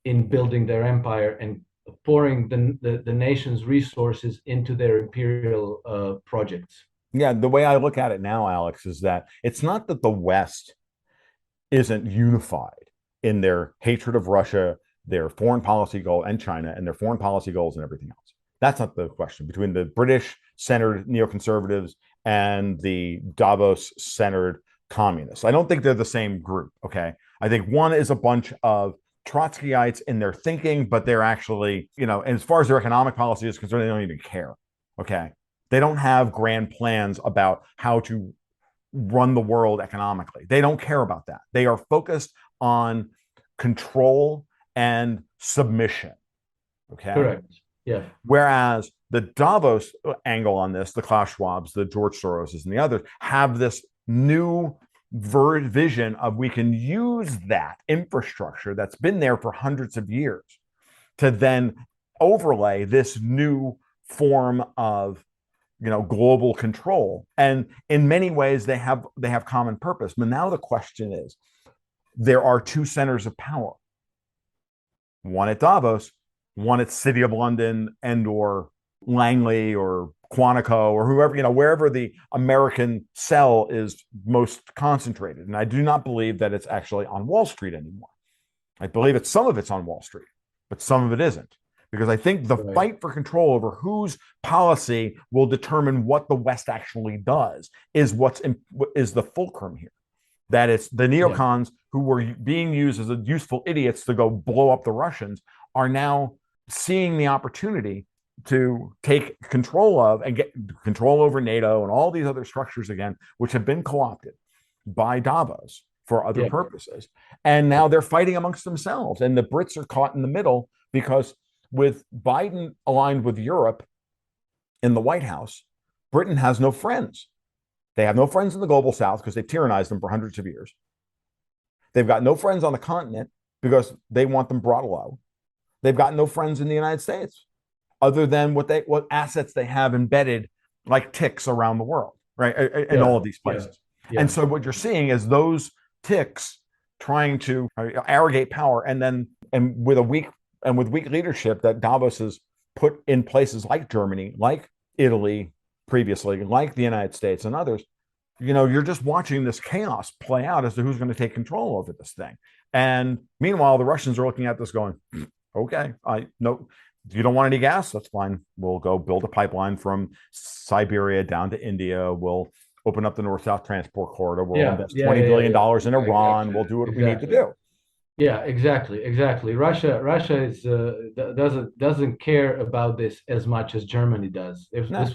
Speaker 2: in building their empire and pouring the nation's resources into their imperial projects.
Speaker 1: Yeah. The way I look at it now, Alex, is that it's not that the West isn't unified in their hatred of Russia, their foreign policy goal, and China, and their foreign policy goals and everything else. That's not the question between the British-centered neoconservatives and the Davos-centered communists. I don't think they're the same group. Okay, I think one is a bunch of Trotskyites in their thinking, but they're actually, and as far as their economic policy is concerned, they don't even care. Okay, they don't have grand plans about how to run the world economically. They don't care about that. They are focused on control and submission. Okay.
Speaker 2: Correct. Yeah.
Speaker 1: Whereas the Davos angle on this, the Klaus Schwabs, the George Soroses, and the others have this new vision of we can use that infrastructure that's been there for hundreds of years to then overlay this new form of global control. And in many ways they have common purpose. But now the question is, there are two centers of power, one at Davos, one at City of London and or Langley or Quantico or whoever, wherever the American cell is most concentrated. And I do not believe that it's actually on Wall Street anymore. I believe some of it's on Wall Street, but some of it isn't. Because I think the
Speaker 2: Right.
Speaker 1: fight for control over whose policy will determine what the West actually does is the fulcrum here. That it's the
Speaker 2: Yeah.
Speaker 1: neocons who were being used as useful idiots to go blow up the Russians are now seeing the opportunity to take control of and get control over NATO and all these other structures again, which have been co-opted by Davos for other
Speaker 2: Yeah.
Speaker 1: purposes. And now they're fighting amongst themselves. And the Brits are caught in the middle because with Biden aligned with Europe in the White House, Britain has no friends. They have no friends in the global south because they've tyrannized them for hundreds of years. They've got no friends on the continent because they want them brought low. They've got no friends in the United States other than what assets they have embedded like ticks around the world, right? In
Speaker 2: Yeah.
Speaker 1: all of these
Speaker 2: Yeah.
Speaker 1: places. And
Speaker 2: Yeah.
Speaker 1: so what you're seeing is those ticks trying to arrogate power with weak leadership that Davos has put in places like Germany, like Italy previously, like the United States and others, you're just watching this chaos play out as to who's going to take control over this thing. And meanwhile, the Russians are looking at this going, okay, I no, you don't want any gas? That's fine. We'll go build a pipeline from Siberia down to India. We'll open up the North-South transport corridor. We'll
Speaker 2: Yeah.
Speaker 1: invest
Speaker 2: Yeah.
Speaker 1: $20
Speaker 2: Yeah.
Speaker 1: billion
Speaker 2: Yeah.
Speaker 1: in Iran.
Speaker 2: Exactly.
Speaker 1: We'll do what we need to
Speaker 2: Exactly.
Speaker 1: do.
Speaker 2: Yeah, exactly, exactly. Russia is doesn't care about this as much as Germany does. If
Speaker 1: No.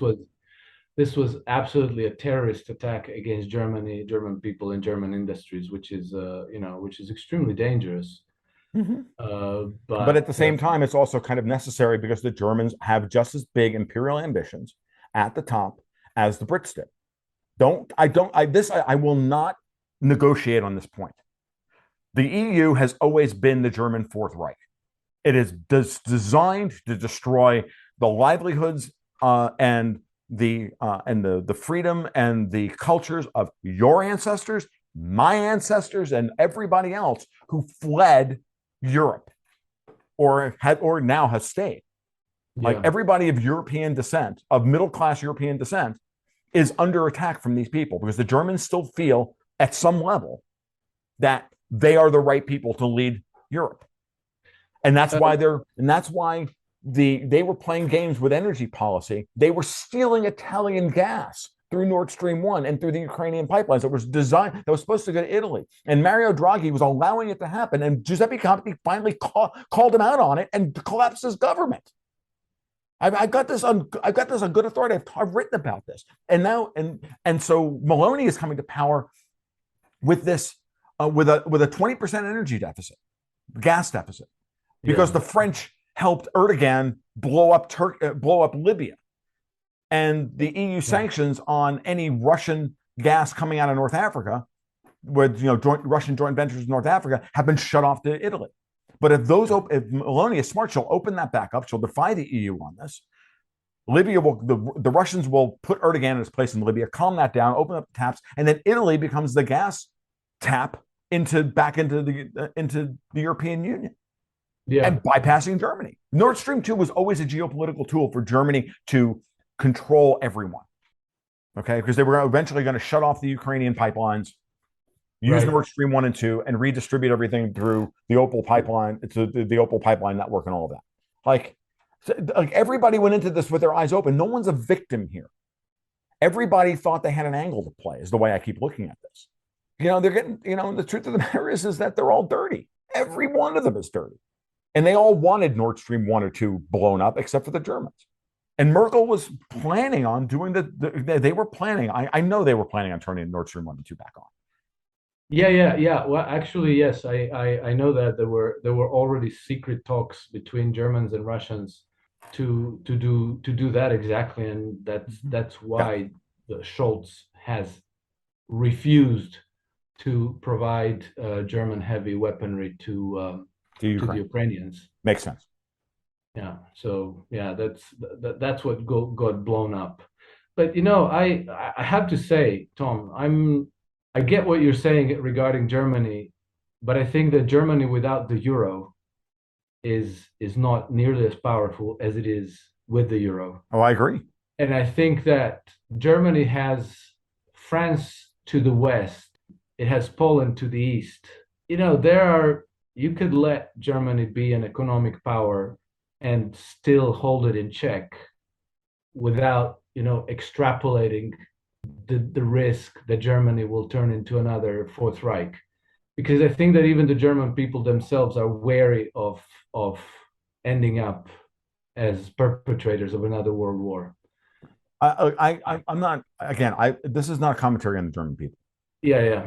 Speaker 2: this was absolutely a terrorist attack against Germany, German people and German industries, which is extremely dangerous.
Speaker 1: Mm-hmm. But at
Speaker 2: But
Speaker 1: the same time, it's also kind of necessary because the Germans have just as big imperial ambitions at the top as the Brits did. I will not negotiate on this point. The EU has always been the German Fourth Reich. It is designed to destroy the livelihoods and the freedom and the cultures of your ancestors, my ancestors, and everybody else who fled Europe or now has stayed. Like
Speaker 2: yeah,
Speaker 1: everybody of European descent, of middle class European descent, is under attack from these people because the Germans still feel at some level that they are the right people to lead Europe. And that's
Speaker 2: uh,
Speaker 1: why they were playing games with energy policy. They were stealing Italian gas through Nord Stream 1 and through the Ukrainian pipelines that was supposed to go to Italy. And Mario Draghi was allowing it to happen. And Giuseppe Conte finally called him out on it and collapsed his government. I got this on good authority. I've written about this. And so Maloney is coming to power with this with a 20% energy deficit, gas deficit, because
Speaker 2: yeah,
Speaker 1: the French helped Erdogan blow up Libya, and the EU
Speaker 2: yeah.
Speaker 1: sanctions on any Russian gas coming out of North Africa, with Russian joint ventures in North Africa, have been shut off to Italy. But if Meloni is smart, she'll open that back up. She'll defy the EU on this. The Russians will put Erdogan in his place in Libya, calm that down, open up the taps, and then Italy becomes the gas tap back into the European Union
Speaker 2: Yeah.
Speaker 1: and bypassing Germany. Nord Stream 2 was always a geopolitical tool for Germany to control everyone. Okay, because they were eventually going to shut off the Ukrainian pipelines, use
Speaker 2: Right.
Speaker 1: Nord Stream 1 and 2, and redistribute everything through the Opal pipeline to the Opal pipeline network and all of that. Like everybody went into this with their eyes open. No one's a victim here. Everybody thought they had an angle to play, is the way I keep looking at this. They're getting, the truth of the matter is that they're all dirty. Every one of them is dirty. And they all wanted Nord Stream 1 or 2 blown up, except for the Germans. And Merkel was planning on doing they were planning, I know they were planning on turning Nord Stream 1 and 2 back on.
Speaker 2: Yeah, yeah, yeah. Well, actually, yes, I know that there were already secret talks between Germans and Russians to do that exactly, and that's
Speaker 1: Yeah.
Speaker 2: why the Scholz has refused to provide German heavy weaponry to the Ukrainians.
Speaker 1: Makes sense.
Speaker 2: Yeah, so yeah, that's what got blown up. But I have to say, Tom, I get what you're saying regarding Germany, but I think that Germany without the euro is not nearly as powerful as it is with the euro.
Speaker 1: Oh, I agree.
Speaker 2: And I think that Germany has France to the west, it has Poland to the east. You could let Germany be an economic power and still hold it in check without, extrapolating the risk that Germany will turn into another Fourth Reich. Because I think that even the German people themselves are wary of ending up as perpetrators of another world war.
Speaker 1: I'm not, again, this is not a commentary on the German people.
Speaker 2: Yeah, yeah.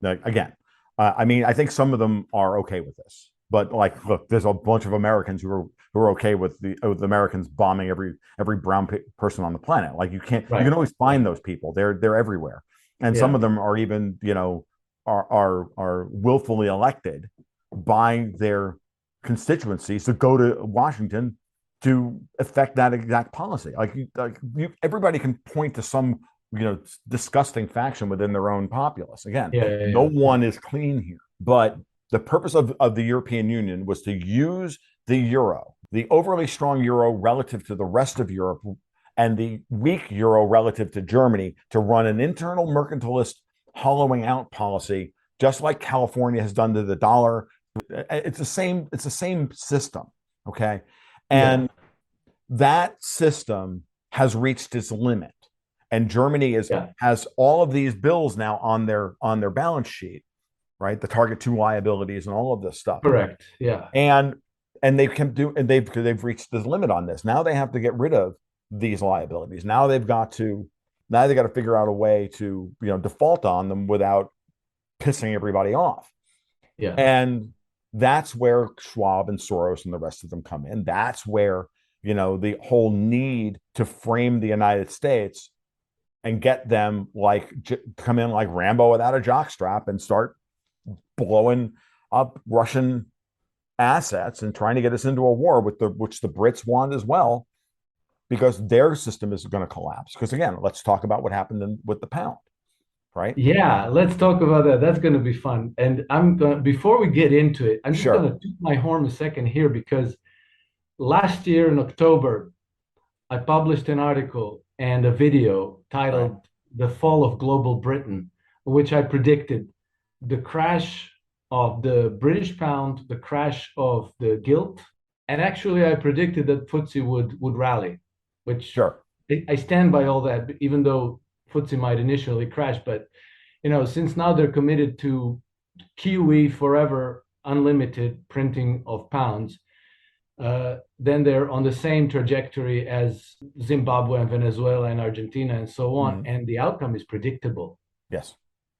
Speaker 1: Like, again, I mean, I think some of them are okay with this, but like, look, there's a bunch of Americans who are okay with the Americans bombing every brown person on the planet. Like, you
Speaker 2: Right.
Speaker 1: can always find those people. They're everywhere, and some
Speaker 2: Yeah.
Speaker 1: of them are even, are willfully elected by their constituencies to go to Washington to affect that exact policy. Everybody can point to some, disgusting faction within their own populace. Again,
Speaker 2: Yeah, yeah,
Speaker 1: no
Speaker 2: yeah.
Speaker 1: one is clean here. But the purpose of the European Union was to use the euro, the overly strong euro relative to the rest of Europe, and the weak euro relative to Germany, to run an internal mercantilist hollowing out policy, just like California has done to the dollar. It's the same system. Okay.
Speaker 2: Yeah.
Speaker 1: And that system has reached its limit. And Germany
Speaker 2: Yeah.
Speaker 1: has all of these bills now on their balance sheet, right? The Target 2 liabilities and all of this stuff.
Speaker 2: Correct. Yeah.
Speaker 1: And they've reached this limit on this. Now they have to get rid of these liabilities. Now they got to figure out a way to, default on them without pissing everybody off.
Speaker 2: Yeah.
Speaker 1: And that's where Schwab and Soros and the rest of them come in. That's where, the whole need to frame the United States and get them come in like Rambo without a jockstrap and start blowing up Russian assets and trying to get us into a war which the Brits want as well, because their system is going to collapse. Because again, let's talk about what happened with the pound, right?
Speaker 2: Yeah, let's talk about that. That's going to be fun. And before we get into it, I'm just going
Speaker 1: Sure.
Speaker 2: to toot my horn a second here because last year in October, I published an article and a video
Speaker 1: Right.
Speaker 2: titled The Fall of Global Britain, in which I predicted the crash of the British pound, the crash of the gilt, and actually I predicted that FTSE would rally, which
Speaker 1: Sure.
Speaker 2: I stand by all that, even though FTSE might initially crash. But since now they're committed to QE forever, unlimited printing of pounds, then they're on the same trajectory as Zimbabwe and Venezuela and Argentina and so on.
Speaker 1: Mm-hmm.
Speaker 2: And the outcome is predictable.
Speaker 1: Yes.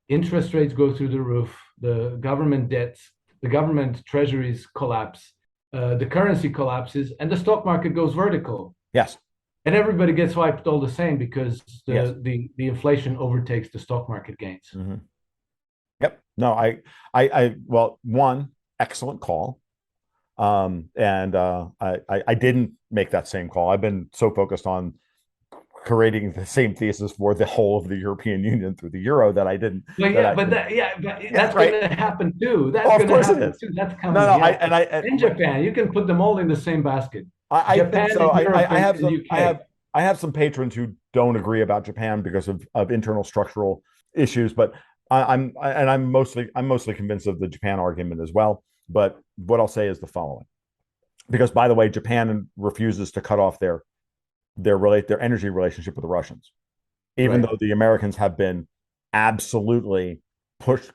Speaker 2: Interest rates go through the roof, the government debts, the government treasuries collapse, the currency collapses, and the stock market goes vertical.
Speaker 1: Yes.
Speaker 2: And everybody gets wiped all the same because
Speaker 1: Yes.
Speaker 2: the inflation overtakes the stock market gains.
Speaker 1: Mm-hmm. Yep. No, well, one, excellent call. And I didn't make that same call. I've been so focused on creating the same thesis for the whole of the European Union through the euro that I didn't.
Speaker 2: But
Speaker 1: That
Speaker 2: yeah,
Speaker 1: I,
Speaker 2: but that's
Speaker 1: right.
Speaker 2: going to happen too. That's
Speaker 1: Oh, of
Speaker 2: going to
Speaker 1: course it
Speaker 2: happen
Speaker 1: is.
Speaker 2: too. That's
Speaker 1: No,
Speaker 2: coming.
Speaker 1: no.
Speaker 2: Yeah.
Speaker 1: And
Speaker 2: And Japan, you can put them all in the same basket.
Speaker 1: I think
Speaker 2: Japan
Speaker 1: so.
Speaker 2: and Europe
Speaker 1: I
Speaker 2: and
Speaker 1: have
Speaker 2: the
Speaker 1: some.
Speaker 2: UK.
Speaker 1: I have some patrons who don't agree about Japan because of internal structural issues, but I'm mostly convinced of the Japan argument as well. But what I'll say is the following: because, by the way, Japan refuses to cut off their energy relationship with the Russians, even
Speaker 2: Right.
Speaker 1: though the Americans have been absolutely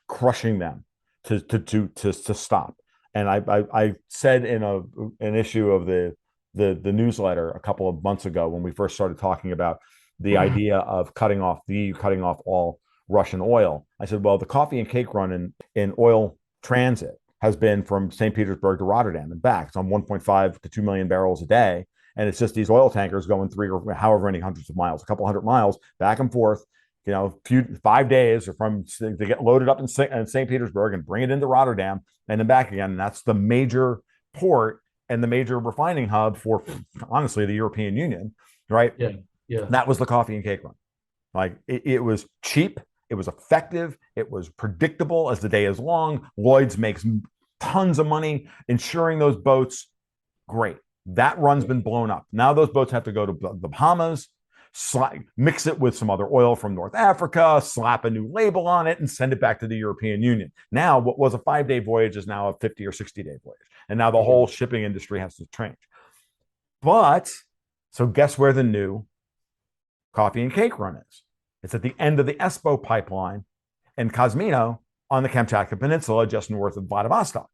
Speaker 1: crushing them to stop. And I said in an issue of the newsletter a couple of months ago, when we first started talking about the idea of the EU cutting off all Russian oil, I said, well, the coffee and cake run in oil transit has been from St. Petersburg to Rotterdam and back. It's on 1.5 to 2 million barrels a day. And it's just these oil tankers going 3 or however many hundreds of miles, a couple hundred miles back and forth, 5 days, or they get loaded up in St. Petersburg and bring it into Rotterdam and then back again. And that's the major port and the major refining hub for, honestly, the European Union, right?
Speaker 2: Yeah. Yeah.
Speaker 1: That was the coffee and cake run. Like, it was cheap, it was effective, it was predictable as the day is long. Lloyd's makes tons of money insuring those boats. Great. That run's been blown up. Now those boats have to go to the Bahamas, mix it with some other oil from North Africa, slap a new label on it, and send it back to the European Union. Now, what was a 5-day voyage is now a 50 or 60-day voyage. And now the whole shipping industry has to change. But, so guess where the new coffee and cake run is? It's at the end of the Espo pipeline in Kazmino on the Kamchatka Peninsula, just north of Vladivostok,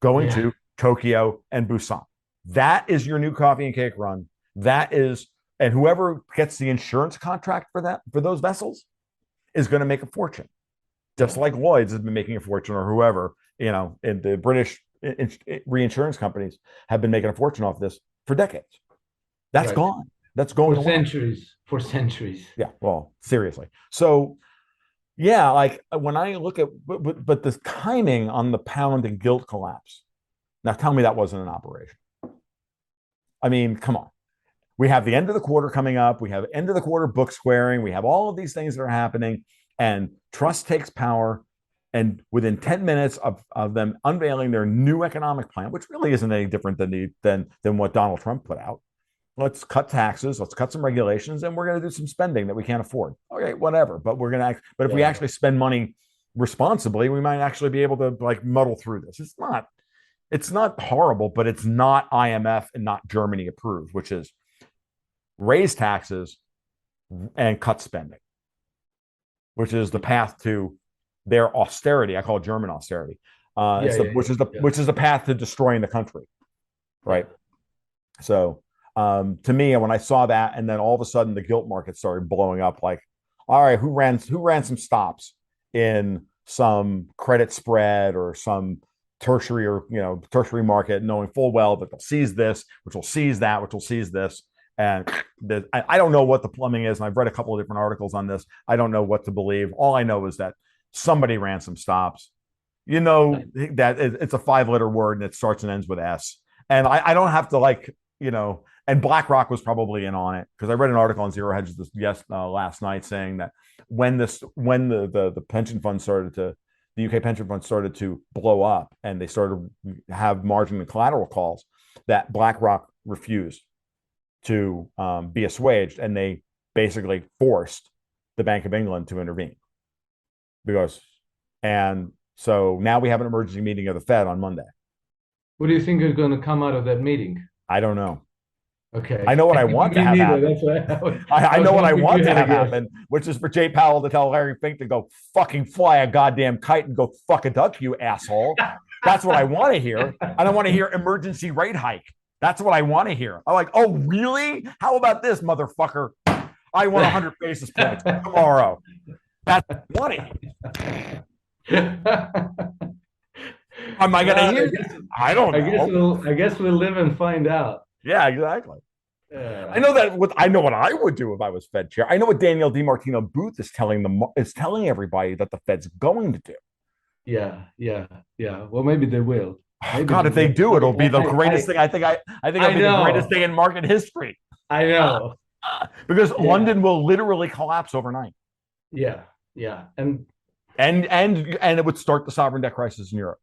Speaker 1: going to Tokyo and Busan. That is your new coffee and cake run. That is, and whoever gets the insurance contract for those vessels is going to make a fortune. Just like Lloyd's has been making a fortune, or whoever, in the British reinsurance companies have been making a fortune off this for decades. That's gone. That's going
Speaker 2: for centuries. For centuries.
Speaker 1: Yeah. Well, seriously. So, yeah, like when I look at, but the timing on the pound and gilt collapse. Now, tell me that wasn't an operation. I mean, come on. We have the end of the quarter coming up. We have end of the quarter book squaring. We have all of these things that are happening, and trust takes power. And within 10 minutes of them unveiling their new economic plan, which really isn't any different than what Donald Trump put out. Let's cut taxes, let's cut some regulations, and we're going to do some spending that we can't afford. Okay, whatever. But we're going to but if we actually spend money responsibly, we might actually be able to like muddle through this. It's not horrible, but it's not IMF and not Germany approved, which is raise taxes and cut spending, which is the path to their austerity. I call it German austerity, which is the path to destroying the country, right? So to me, when I saw that, and then all of a sudden the gilt market started blowing up, like, all right, who ran some stops in some credit spread or some tertiary market, knowing full well that they'll seize this, which will seize that, which will seize this. And I don't know what the plumbing is, and I've read a couple of different articles on this. I don't know what to believe. All I know is that somebody ran some stops. That it's a 5-letter word and it starts and ends with S. And I don't have to and BlackRock was probably in on it, because I read an article on Zero Hedge last night saying that when the pension fund the UK pension fund started to blow up and they started to have margin and collateral calls, that BlackRock refused to be assuaged, and they basically forced the Bank of England to intervene. And so now we have an emergency meeting of the Fed on Monday.
Speaker 2: What do you think is going to come out of that meeting?
Speaker 1: I don't know.
Speaker 2: Okay.
Speaker 1: I know what I want to have happen. I know what I want to have happen, which is for Jay Powell to tell Larry Fink to go fucking fly a goddamn kite and go fuck a duck, you asshole. That's what I want to hear. I don't want to hear emergency rate hike. That's what I want to hear. I'm like, oh, really? How about this, motherfucker? I want 100 basis points tomorrow. That's what I want to hear. Am I going to hear this? I don't know.
Speaker 2: I guess we'll live and find out.
Speaker 1: Yeah, exactly. I know what I would do if I was Fed chair. I know what Danielle DiMartino Booth is telling everybody that the Fed's going to do.
Speaker 2: Yeah. Well, maybe they will.
Speaker 1: Oh, God, if they do, it'll be the greatest thing. I think it'll be the greatest thing in market history.
Speaker 2: I know.
Speaker 1: Because London will literally collapse overnight.
Speaker 2: Yeah. And it
Speaker 1: would start the sovereign debt crisis in Europe.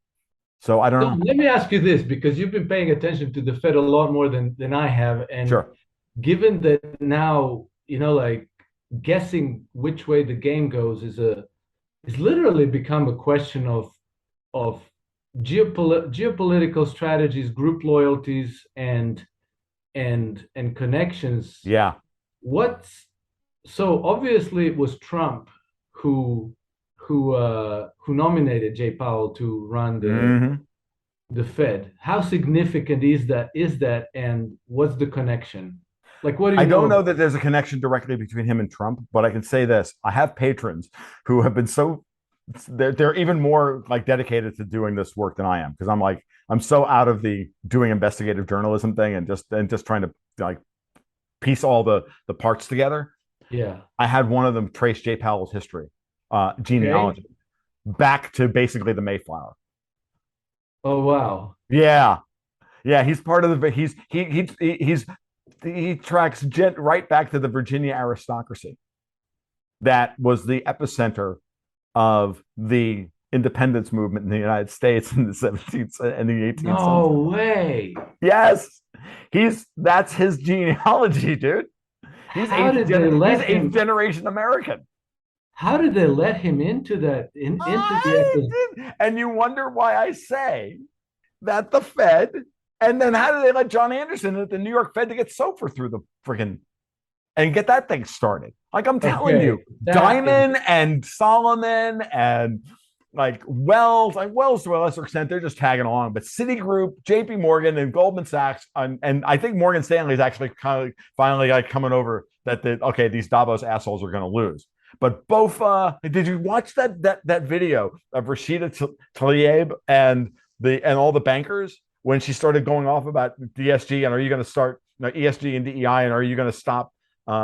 Speaker 1: So I don't know.
Speaker 2: Let me ask you this, because you've been paying attention to the Fed a lot more than I have. And
Speaker 1: sure.
Speaker 2: Given that now, like guessing which way the game goes is literally become a question of geopolitical strategies, group loyalties, and connections.
Speaker 1: Yeah.
Speaker 2: So obviously it was Trump who nominated Jay Powell to run the Fed. How significant is that, and what's the connection? Like, what do you
Speaker 1: I don't know that there's a connection directly between him and Trump, but I can say this: I have patrons who have been they're even more like dedicated to doing this work than I am, because I'm so out of the doing investigative journalism thing and just trying to like piece all the parts together.
Speaker 2: Yeah, I
Speaker 1: had one of them trace Jay Powell's history. Genealogy back to basically the Mayflower.
Speaker 2: Oh wow.
Speaker 1: Yeah, he's part of the he tracks right back to the Virginia aristocracy. That was the epicenter of the independence movement in the United States in the 17th and the 18th century.
Speaker 2: No way.
Speaker 1: Yes. That's his genealogy, dude.
Speaker 2: How did they
Speaker 1: He's
Speaker 2: let
Speaker 1: eighth
Speaker 2: him?
Speaker 1: generation American.
Speaker 2: How did they let him into that? Into the
Speaker 1: I did. And you wonder why I say that the Fed, and then how did they let John Anderson at the New York Fed to get SOFR through the freaking and get that thing started? Like I'm telling
Speaker 2: Okay,
Speaker 1: you,
Speaker 2: that is
Speaker 1: Diamond and Solomon and like Wells to a lesser extent, they're just tagging along. But Citigroup, JP Morgan, and Goldman Sachs, and I think Morgan Stanley is actually kind of finally like coming over that okay, these Davos assholes are going to lose. But both, did you watch that video of Rashida Tlaib and all the bankers when she started going off about DSG and are you going to start ESG and DEI and are you going to stop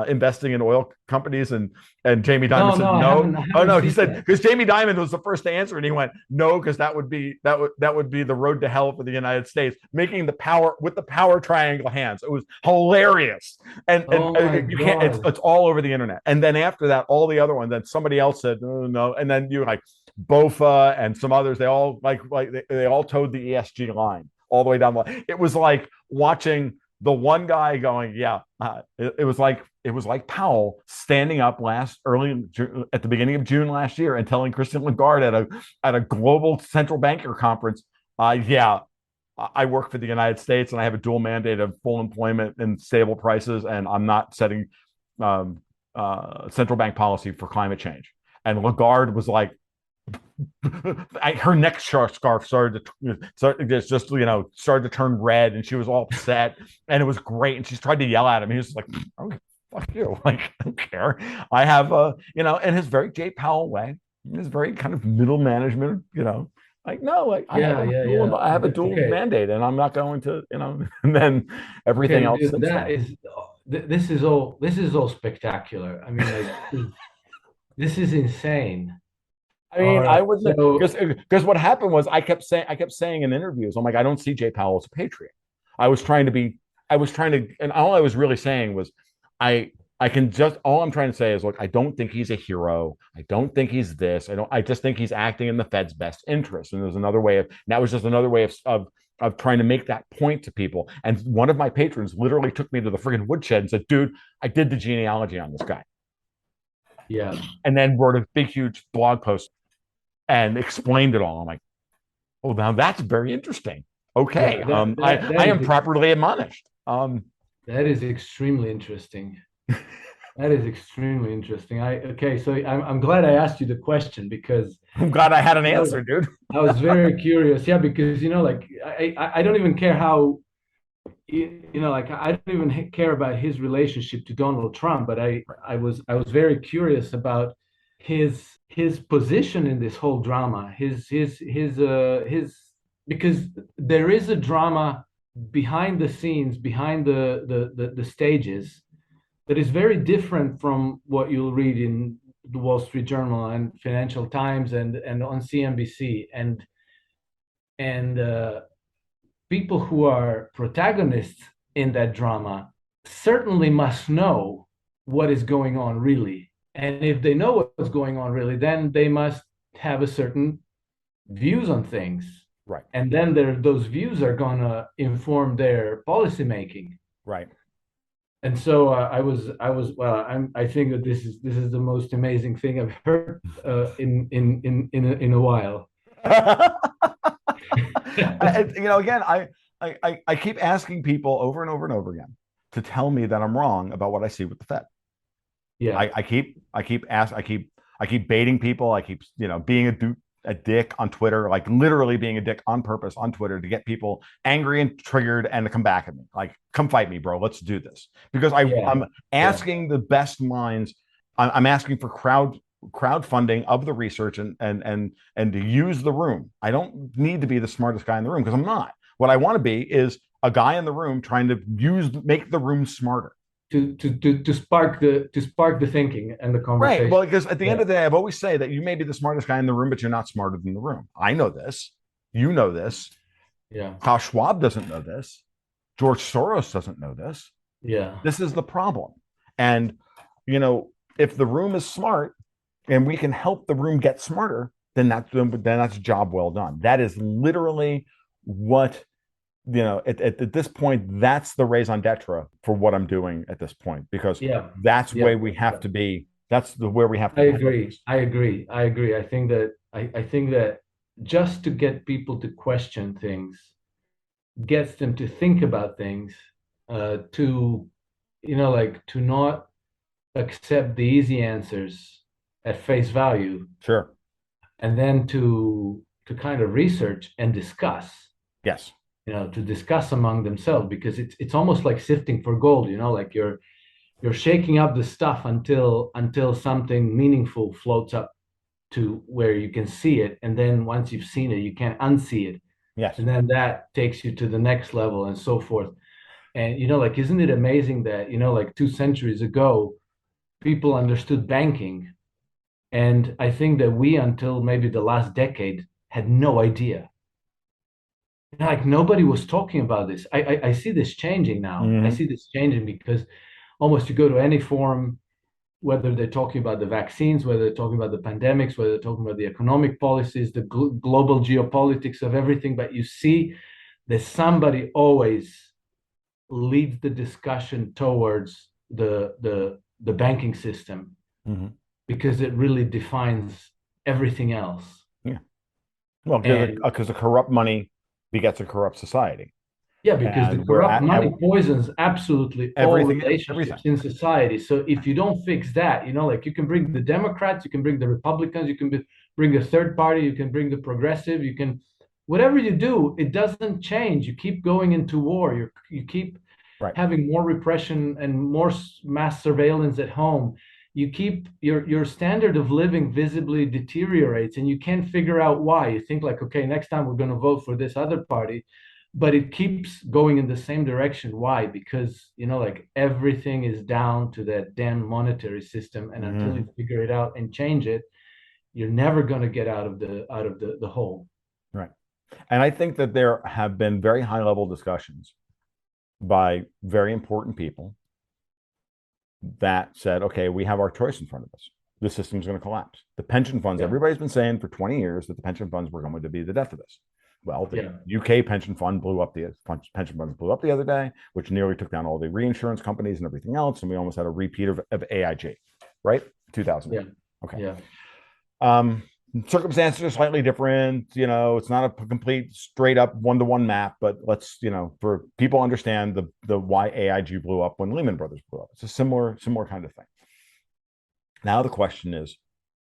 Speaker 1: investing in oil companies? And Jamie Dimon
Speaker 2: no,
Speaker 1: said
Speaker 2: no,
Speaker 1: no.
Speaker 2: I
Speaker 1: Oh
Speaker 2: haven't
Speaker 1: no, he
Speaker 2: seen
Speaker 1: said
Speaker 2: that.
Speaker 1: because Jamie Dimon was the first to answer, and he went no because that would be the road to hell for the United States, making the power with the power triangle hands. It was hilarious, and
Speaker 2: Oh my
Speaker 1: you can't.
Speaker 2: God.
Speaker 1: It's all over the internet. And then after that, all the other ones. Then somebody else said no, and then you like Bofa and some others. They all they all towed the ESG line all the way down the line. It was like watching the one guy going, yeah, it was like Powell standing up at the beginning of June last year and telling Christine Lagarde at a global central banker conference, yeah, I work for the United States and I have a dual mandate of full employment and stable prices, and I'm not setting um, central bank policy for climate change. And Lagarde was like, her neck scarf started to turn red, and she was all upset, and it was great. And she tried to yell at him. He was like, "Okay, fuck you! Like, I don't care. I have in his very Jay Powell way, in his very kind of middle management, like no, like
Speaker 2: Yeah, yeah, yeah.
Speaker 1: I have a dual
Speaker 2: Okay,
Speaker 1: mandate, and I'm not going to, and then everything
Speaker 2: okay,
Speaker 1: else
Speaker 2: dude,
Speaker 1: since
Speaker 2: that
Speaker 1: then.
Speaker 2: is this is all spectacular. I mean, like this is insane.
Speaker 1: I
Speaker 2: All
Speaker 1: mean, I
Speaker 2: right,
Speaker 1: wouldn't because what happened was I kept saying in interviews, I'm like, I don't see Jay Powell as a patriot. I was trying to be, I was trying to, and all I was really saying was, I I can just all I'm trying to say is, look, I don't think he's a hero. I don't think he's this. I just think he's acting in the Fed's best interest. And there's another way of that was just another way of trying to make that point to people. And one of my patrons literally took me to the friggin' woodshed and said, dude, I did the genealogy on this guy.
Speaker 2: yeah,
Speaker 1: And then wrote a big, huge blog post and explained it all. I'm like, oh, now that's very interesting.
Speaker 2: yeah.
Speaker 1: Okay.
Speaker 2: That that
Speaker 1: I
Speaker 2: that
Speaker 1: am
Speaker 2: is
Speaker 1: properly admonished.
Speaker 2: that is extremely interesting. That is extremely interesting. Okay, so I'm glad I asked you the question because
Speaker 1: I'm glad I had an
Speaker 2: I was
Speaker 1: answer, dude.
Speaker 2: I was very curious. Yeah, because like I don't even care how like I don't even care about his relationship to Donald Trump, but I was very curious about his position in this whole drama. His because there is a drama behind the scenes, behind the stages that is very different from what you'll read in the Wall Street Journal and Financial Times and on CNBC and people who are protagonists in that drama certainly must know what is going on really. And if they know what's going on really, then they must have a certain views on things.
Speaker 1: Right.
Speaker 2: And then those views are gonna inform their policy making.
Speaker 1: Right.
Speaker 2: And so I think that this is the most amazing thing I've heard in a while.
Speaker 1: Again, I keep asking people over and over and over again to tell me that I'm wrong about what I see with the Fed.
Speaker 2: Yeah,
Speaker 1: I keep baiting people. I keep being a dick on Twitter, like literally being a dick on purpose on Twitter to get people angry and triggered and to come back at me. Like, come fight me, bro. Let's do this because
Speaker 2: yeah,
Speaker 1: I'm
Speaker 2: yeah.
Speaker 1: asking the best minds. I'm asking for crowdfunding of the research and to use the room. I don't need to be the smartest guy in the room because I'm not. What I want to be is a guy in the room trying to make the room smarter.
Speaker 2: To spark the thinking and the
Speaker 1: Right. Well,
Speaker 2: conversation.
Speaker 1: because at the end
Speaker 2: Yeah,
Speaker 1: of the day, I've always say that you may be the smartest guy in the room, but you're not smarter than the room. I know this. You know this.
Speaker 2: yeah,
Speaker 1: Klaus Schwab doesn't know this. George Soros doesn't know this.
Speaker 2: yeah,
Speaker 1: This is the problem. And, if the room is smart and we can help the room get smarter, then that's a job well done. That is literally what at this point, that's the raison d'etre for what I'm doing at this point, because
Speaker 2: Yeah,
Speaker 1: that's
Speaker 2: yeah,
Speaker 1: where we have
Speaker 2: yeah.
Speaker 1: to be. That's the where we have to
Speaker 2: I
Speaker 1: be
Speaker 2: agree.
Speaker 1: focused.
Speaker 2: I agree. I agree. I think that just to get people to question things gets them to think about things, to like to not accept the easy answers at face value,
Speaker 1: Sure.
Speaker 2: and then to kind of research and discuss,
Speaker 1: Yes.
Speaker 2: to discuss among themselves, because it's almost like sifting for gold, like you're shaking up the stuff until something meaningful floats up to where you can see it, and then once you've seen it, you can't unsee it,
Speaker 1: Yes.
Speaker 2: and then that takes you to the next level and so forth. And like, isn't it amazing that like 2 centuries ago people understood banking, and I think that we, until maybe the last decade, had no idea. Like, nobody was talking about this. I see this changing now. I
Speaker 1: Hmm.
Speaker 2: see this changing because almost you go to any forum, whether they're talking about the vaccines, whether they're talking about the pandemics, whether they're talking about the economic policies, the global geopolitics of everything, but you see that somebody always leads the discussion towards the banking system,
Speaker 1: Hmm.
Speaker 2: because it really defines everything else.
Speaker 1: Yeah. Well,
Speaker 2: And
Speaker 1: because the corrupt money begets a corrupt society,
Speaker 2: yeah, because the
Speaker 1: and we're
Speaker 2: corrupt
Speaker 1: at
Speaker 2: money poisons absolutely all
Speaker 1: everything else. Everything.
Speaker 2: relationships in society. So if you don't fix that, like, you can bring the Democrats, you can bring the Republicans, you can bring a third party, you can bring the progressive, you can, whatever you do, it doesn't change. You keep going into war. You keep
Speaker 1: Right.
Speaker 2: having more repression and more mass surveillance at home. You keep your standard of living visibly deteriorates, and you can't figure out why. You think like, okay, next time we're going to vote for this other party, but it keeps going in the same direction. Why? Because like, everything is down to that damn monetary system, and until you
Speaker 1: Hmm.
Speaker 2: figure it out and change it, you're never going to get out of the hole.
Speaker 1: Right. And I think that there have been very high level discussions by very important people that said, okay, we have our choice in front of us. The system's going to collapse. The pension funds,
Speaker 2: Yeah,
Speaker 1: everybody's been saying for 20 years that the pension funds were going to be the death of this. Well, the
Speaker 2: yeah,
Speaker 1: UK pension fund blew up, the pension funds blew up the other day, which nearly took down all the reinsurance companies and everything else. And we almost had a repeat of AIG, right? 2008.
Speaker 2: yeah,
Speaker 1: Okay.
Speaker 2: yeah,
Speaker 1: Um, Circumstances are slightly different. It's not a complete straight up one-to-one map, but let's, for people understand the why AIG blew up when Lehman Brothers blew up. It's a similar kind of thing. Now the question is,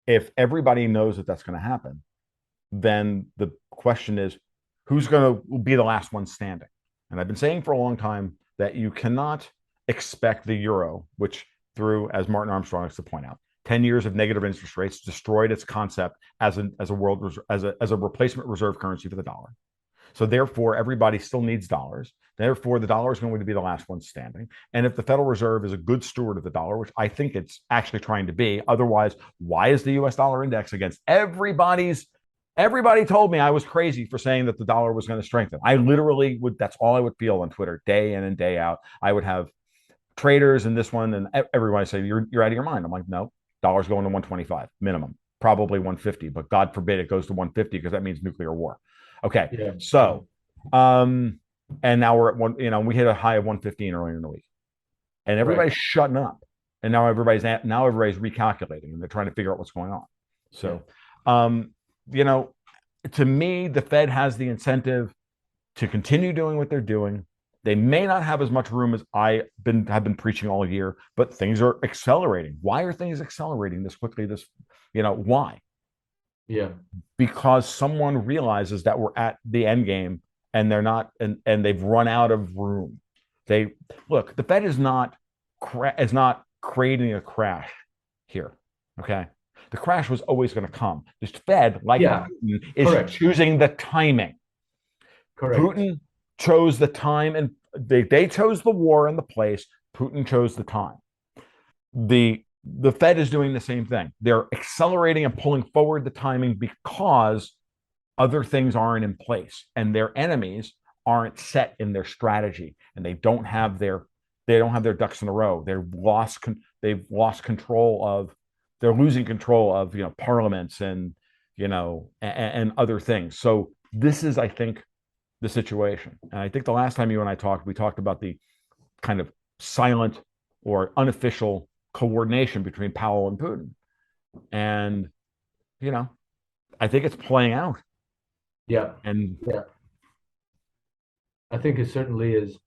Speaker 1: if everybody knows that that's going to happen, then the question is, who's going to be the last one standing? And I've been saying for a long time that you cannot expect the euro, which through, as Martin Armstrong likes to point out, 10 years of negative interest rates destroyed its concept as a world as a replacement reserve currency for the dollar. So therefore, everybody still needs dollars. Therefore, the dollar is going to be the last one standing. And if the Federal Reserve is a good steward of the dollar, which I think it's actually trying to be, otherwise, why is the US dollar index against everybody's? Everybody told me I was crazy for saying that the dollar was going to strengthen. I literally would, that's all I would feel on Twitter day in and day out. I would have traders in this one, and everybody say, you're out of your mind. I'm like, no, dollar's going to 125 minimum, probably 150, but God forbid it goes to 150 because that means nuclear war. Okay,
Speaker 2: yeah, yeah.
Speaker 1: so and now we're at one. We hit a high of 115 earlier in the week, and
Speaker 2: Right.
Speaker 1: everybody's shutting up, and now everybody's recalculating, and they're trying to figure out what's going on.
Speaker 2: Yeah.
Speaker 1: So, um, you know, to me, the Fed has the incentive to continue doing what they're doing. They may not have as much room as have been preaching all year, but things are accelerating. Why are things accelerating this quickly? Why?
Speaker 2: Yeah.
Speaker 1: Because someone realizes that we're at the end game and they're not, and they've run out of room. They look, the Fed is not creating a crash here. Okay. The crash was always going to come. This Fed, like
Speaker 2: Yeah.
Speaker 1: Putin, is
Speaker 2: Correct.
Speaker 1: choosing the timing.
Speaker 2: Correct.
Speaker 1: Putin chose the time, and they chose the war and the place. Putin chose the time. The Fed is doing the same thing. They're accelerating and pulling forward the timing because other things aren't in place and their enemies aren't set in their strategy, and they don't have their ducks in a row. They've lost control of they're losing control of parliaments and other things. So this is, I think, the situation. And I think the last time you and I talked, we talked about the kind of silent or unofficial coordination between Powell and Putin. And, you know, I think it's playing out.
Speaker 2: Yeah,
Speaker 1: And
Speaker 2: yeah. I think it certainly is.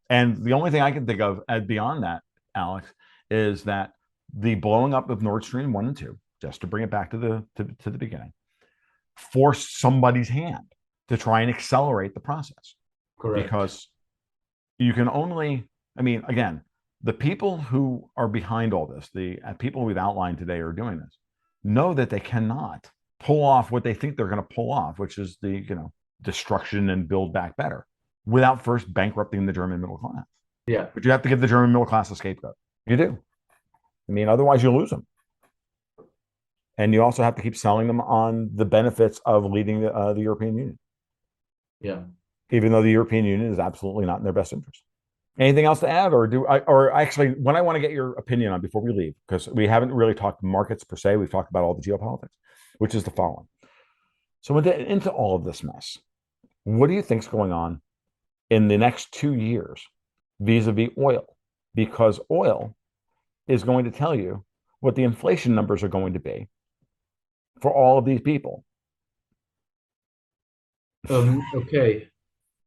Speaker 1: and the only thing I can think of beyond that, Alex, is that the blowing up of Nordstream 1 and 2, just to bring it back to the beginning, forced somebody's hand to try and accelerate the process.
Speaker 2: Correct.
Speaker 1: Because you can only, I mean, again, the people who are behind all this, the people we've outlined today are doing this, know that they cannot pull off what they think they're going to pull off, which is the, destruction and build back better, without first bankrupting the German middle class.
Speaker 2: Yeah.
Speaker 1: But you have to give the German middle class a scapegoat. You do. I mean, otherwise you lose them. And you also have to keep selling them on the benefits of leaving the European Union.
Speaker 2: Yeah.
Speaker 1: Even though the European Union is absolutely not in their best interest. Anything else to add, or actually, what I want to get your opinion on before we leave, because we haven't really talked markets per se, we've talked about all the geopolitics, which is the following. So into all of this mess, what do you think's going on in the next 2 years vis-a-vis oil? Because oil is going to tell you what the inflation numbers are going to be for all of these people.
Speaker 2: Okay.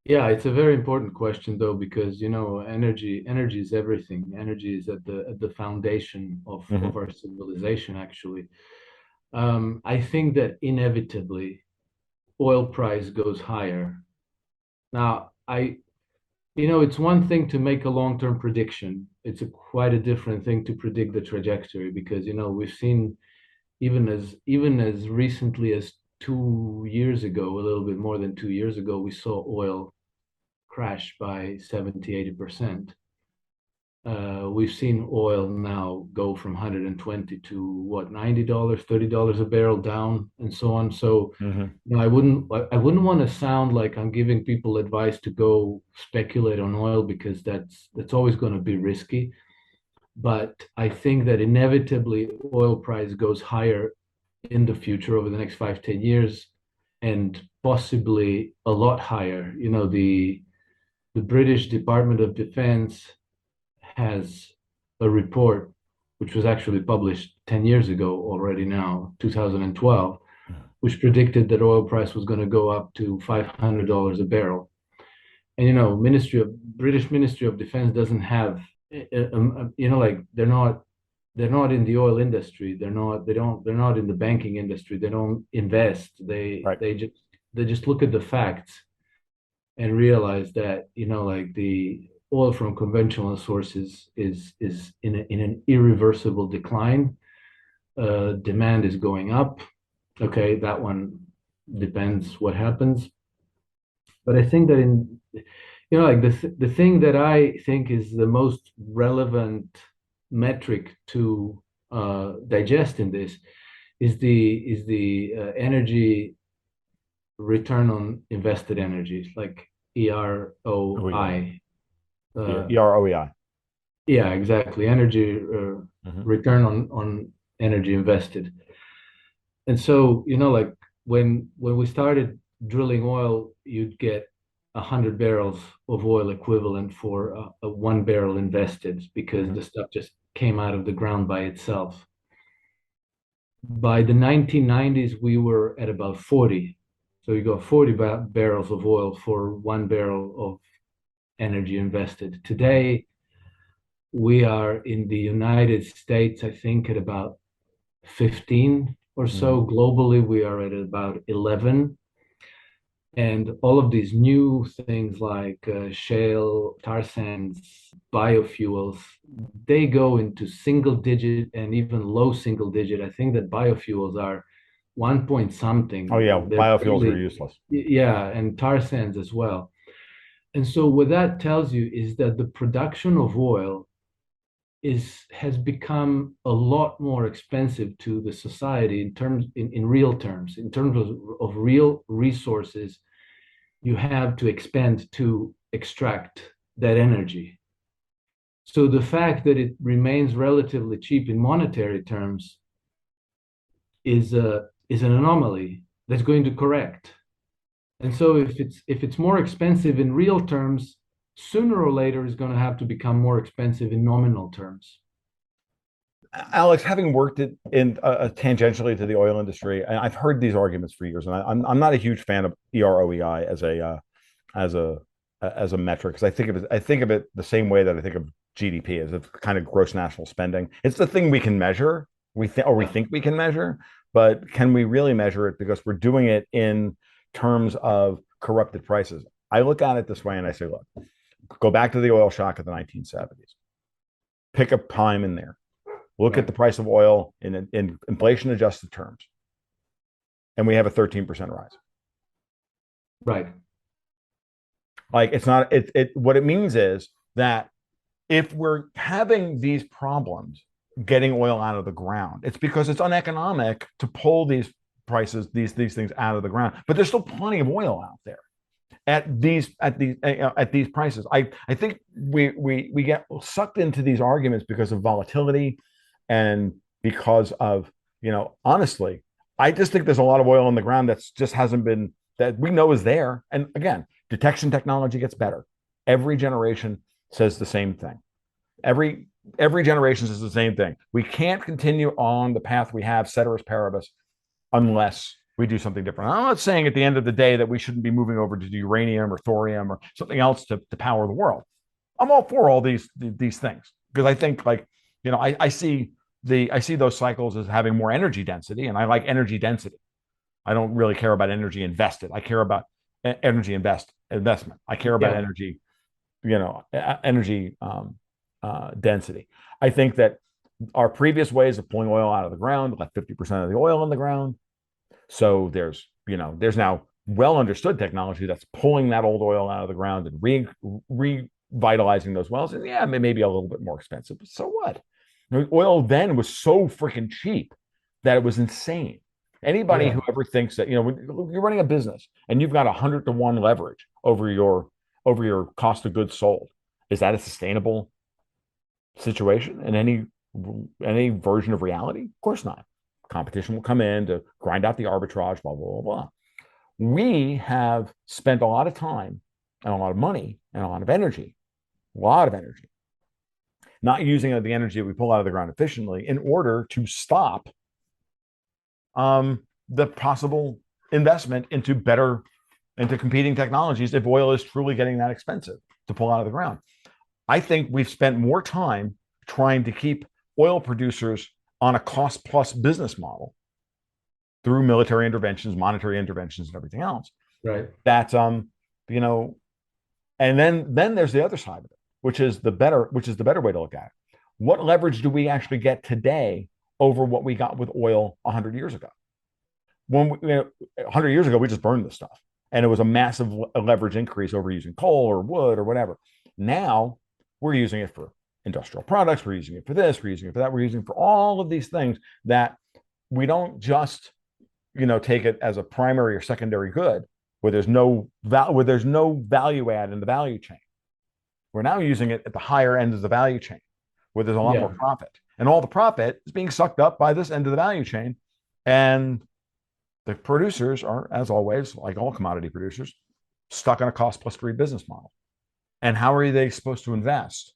Speaker 2: Yeah, it's a very important question though, because energy is everything. Energy is at the foundation of
Speaker 1: Mm-hmm.
Speaker 2: our civilization, actually. I think that inevitably oil price goes higher. Now, it's one thing to make a long-term prediction. It's quite a different thing to predict the trajectory because, we've seen even as recently as 2 years ago, a little bit more than 2 years ago, we saw oil crash by 70, 80%. We've seen oil now go from 120 to what, $90, $30 a barrel down, and so on. So,
Speaker 1: Mm-hmm.
Speaker 2: I wouldn't want to sound like I'm giving people advice to go speculate on oil because that's always going to be risky. But I think that inevitably oil price goes higher in the future over the next 5, 10 years, and possibly a lot higher. The British Department of Defense has a report which was actually published 10 years ago already now, 2012, which predicted that oil price was going to go up to $500 a barrel. And British Ministry of Defense doesn't have, like they're not in the oil industry. They're not in the banking industry. They don't invest. They
Speaker 1: Right.
Speaker 2: they just they just look at the facts and realize that like the oil from conventional sources is in an irreversible decline. Demand is going up. Okay, that one depends what happens. But I think that like the thing that I think is the most relevant metric to digest in this is the energy return on invested energy, like
Speaker 1: OEI.
Speaker 2: EROI.
Speaker 1: EROEI.
Speaker 2: Yeah, exactly. Energy
Speaker 1: Mm-hmm.
Speaker 2: return on energy invested. And so, like when we started drilling oil, you'd get 100 barrels of oil equivalent for a 1 barrel invested because
Speaker 1: Mm-hmm.
Speaker 2: the stuff just came out of the ground by itself. By the 1990s, we were at about 40. So you got 40 barrels of oil for 1 barrel of energy invested. Today, we are in the United States, I think, at about 15 or
Speaker 1: Mm-hmm.
Speaker 2: so. Globally, we are at about 11. And all of these new things like shale, tar sands, biofuels, they go into single digit and even low single digit. I think that biofuels are 1 point
Speaker 1: Oh yeah,
Speaker 2: something. They're
Speaker 1: biofuels are
Speaker 2: barely,
Speaker 1: useless.
Speaker 2: yeah, and tar sands as well. And so what that tells you is that the production of oil has become a lot more expensive to the society in real terms, in terms of real resources you have to expend to extract that energy. So the fact that it remains relatively cheap in monetary terms is an anomaly that's going to correct. And so if it's more expensive in real terms, sooner or later it's going to have to become more expensive in nominal terms.
Speaker 1: Alex, having worked in tangentially to the oil industry, and I've heard these arguments for years, and I'm not a huge fan of EROEI as a as a metric because I think of it the same way that I think of GDP as a kind of gross national spending. It's the thing we can measure, we
Speaker 2: Yeah.
Speaker 1: think we can measure, but can we really measure it because we're doing it in terms of corrupted prices? I look at it this way and I say, look, go back to the oil shock of the 1970s. Pick a time in there. Look at
Speaker 2: Right.
Speaker 1: the price of oil in inflation adjusted terms, and we have a 13% rise.
Speaker 2: Right.
Speaker 1: Like it's not it what it means is that if we're having these problems getting oil out of the ground, it's because it's uneconomic to pull these prices, these things out of the ground. But there's still plenty of oil out there at these prices. I think we get sucked into these arguments because of volatility and because of honestly, I just think there's a lot of oil in the ground that's just hasn't been that we know is there. And again, detection technology gets better. Every generation says the same thing. Every generation says the same thing. We can't continue on the path we have, ceteris paribus, unless we do something different. I'm not saying at the end of the day that we shouldn't be moving over to uranium or thorium or something else to power the world. I'm all for all these things because I think I see those cycles as having more energy density, and I like energy density. I don't really care about energy invested. I care about energy investment. I care about
Speaker 2: Yeah.
Speaker 1: energy, energy density. I think that our previous ways of pulling oil out of the ground left 50% of the oil in the ground. So there's now well understood technology that's pulling that old oil out of the ground and revitalizing those wells. And yeah, maybe a little bit more expensive, but so what? Oil then was so freaking cheap that it was insane. Anybody
Speaker 2: Yeah.
Speaker 1: who ever thinks that, when you're running a business and you've got 100-to-1 leverage over your cost of goods sold, is that a sustainable situation in any version of reality? Of course not. Competition will come in to grind out the arbitrage, blah, blah, blah, blah. We have spent a lot of time and a lot of money and a lot of energy, not using the energy that we pull out of the ground efficiently in order to stop the possible investment into competing technologies if oil is truly getting that expensive to pull out of the ground. I think we've spent more time trying to keep oil producers on a cost plus business model through military interventions, monetary interventions, and everything else.
Speaker 2: Right.
Speaker 1: That and then there's the other side of it, which is the better way to look at it. What leverage do we actually get today over what we got with oil 100 years ago? 100 years ago, we just burned this stuff, and it was a massive leverage increase over using coal or wood or whatever. Now we're using it for industrial products. We're using it for this. We're using it for that. We're using it for all of these things that we don't just take it as a primary or secondary good where there's no value add in the value chain. We're now using it at the higher end of the value chain where there's a lot more
Speaker 2: Yeah.
Speaker 1: profit, and all the profit is being sucked up by this end of the value chain. And the producers are, as always, like all commodity producers, stuck on a cost plus free business model. And how are they supposed to invest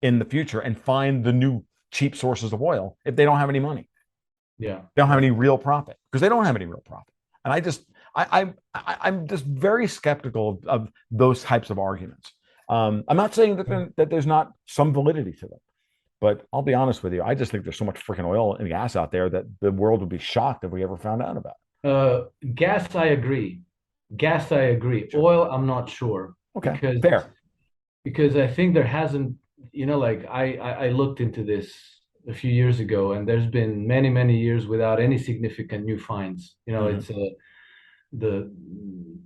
Speaker 1: in the future and find the new cheap sources of oil if they don't have any money?
Speaker 2: Yeah.
Speaker 1: They don't have any real profit because they don't have any real profit. And I'm just very skeptical of those types of arguments. I'm not saying that there's not some validity to them, but I'll be honest with you. I just think there's so much freaking oil and gas out there that the world would be shocked if we ever found out about
Speaker 2: Gas, I agree. Gas, I agree.
Speaker 1: it.
Speaker 2: Oil, I'm not sure
Speaker 1: Okay,
Speaker 2: because
Speaker 1: fair.
Speaker 2: I think there hasn't, like I looked into this a few years ago, and there's been many, many years without any significant new finds.
Speaker 1: Mhm.
Speaker 2: It's the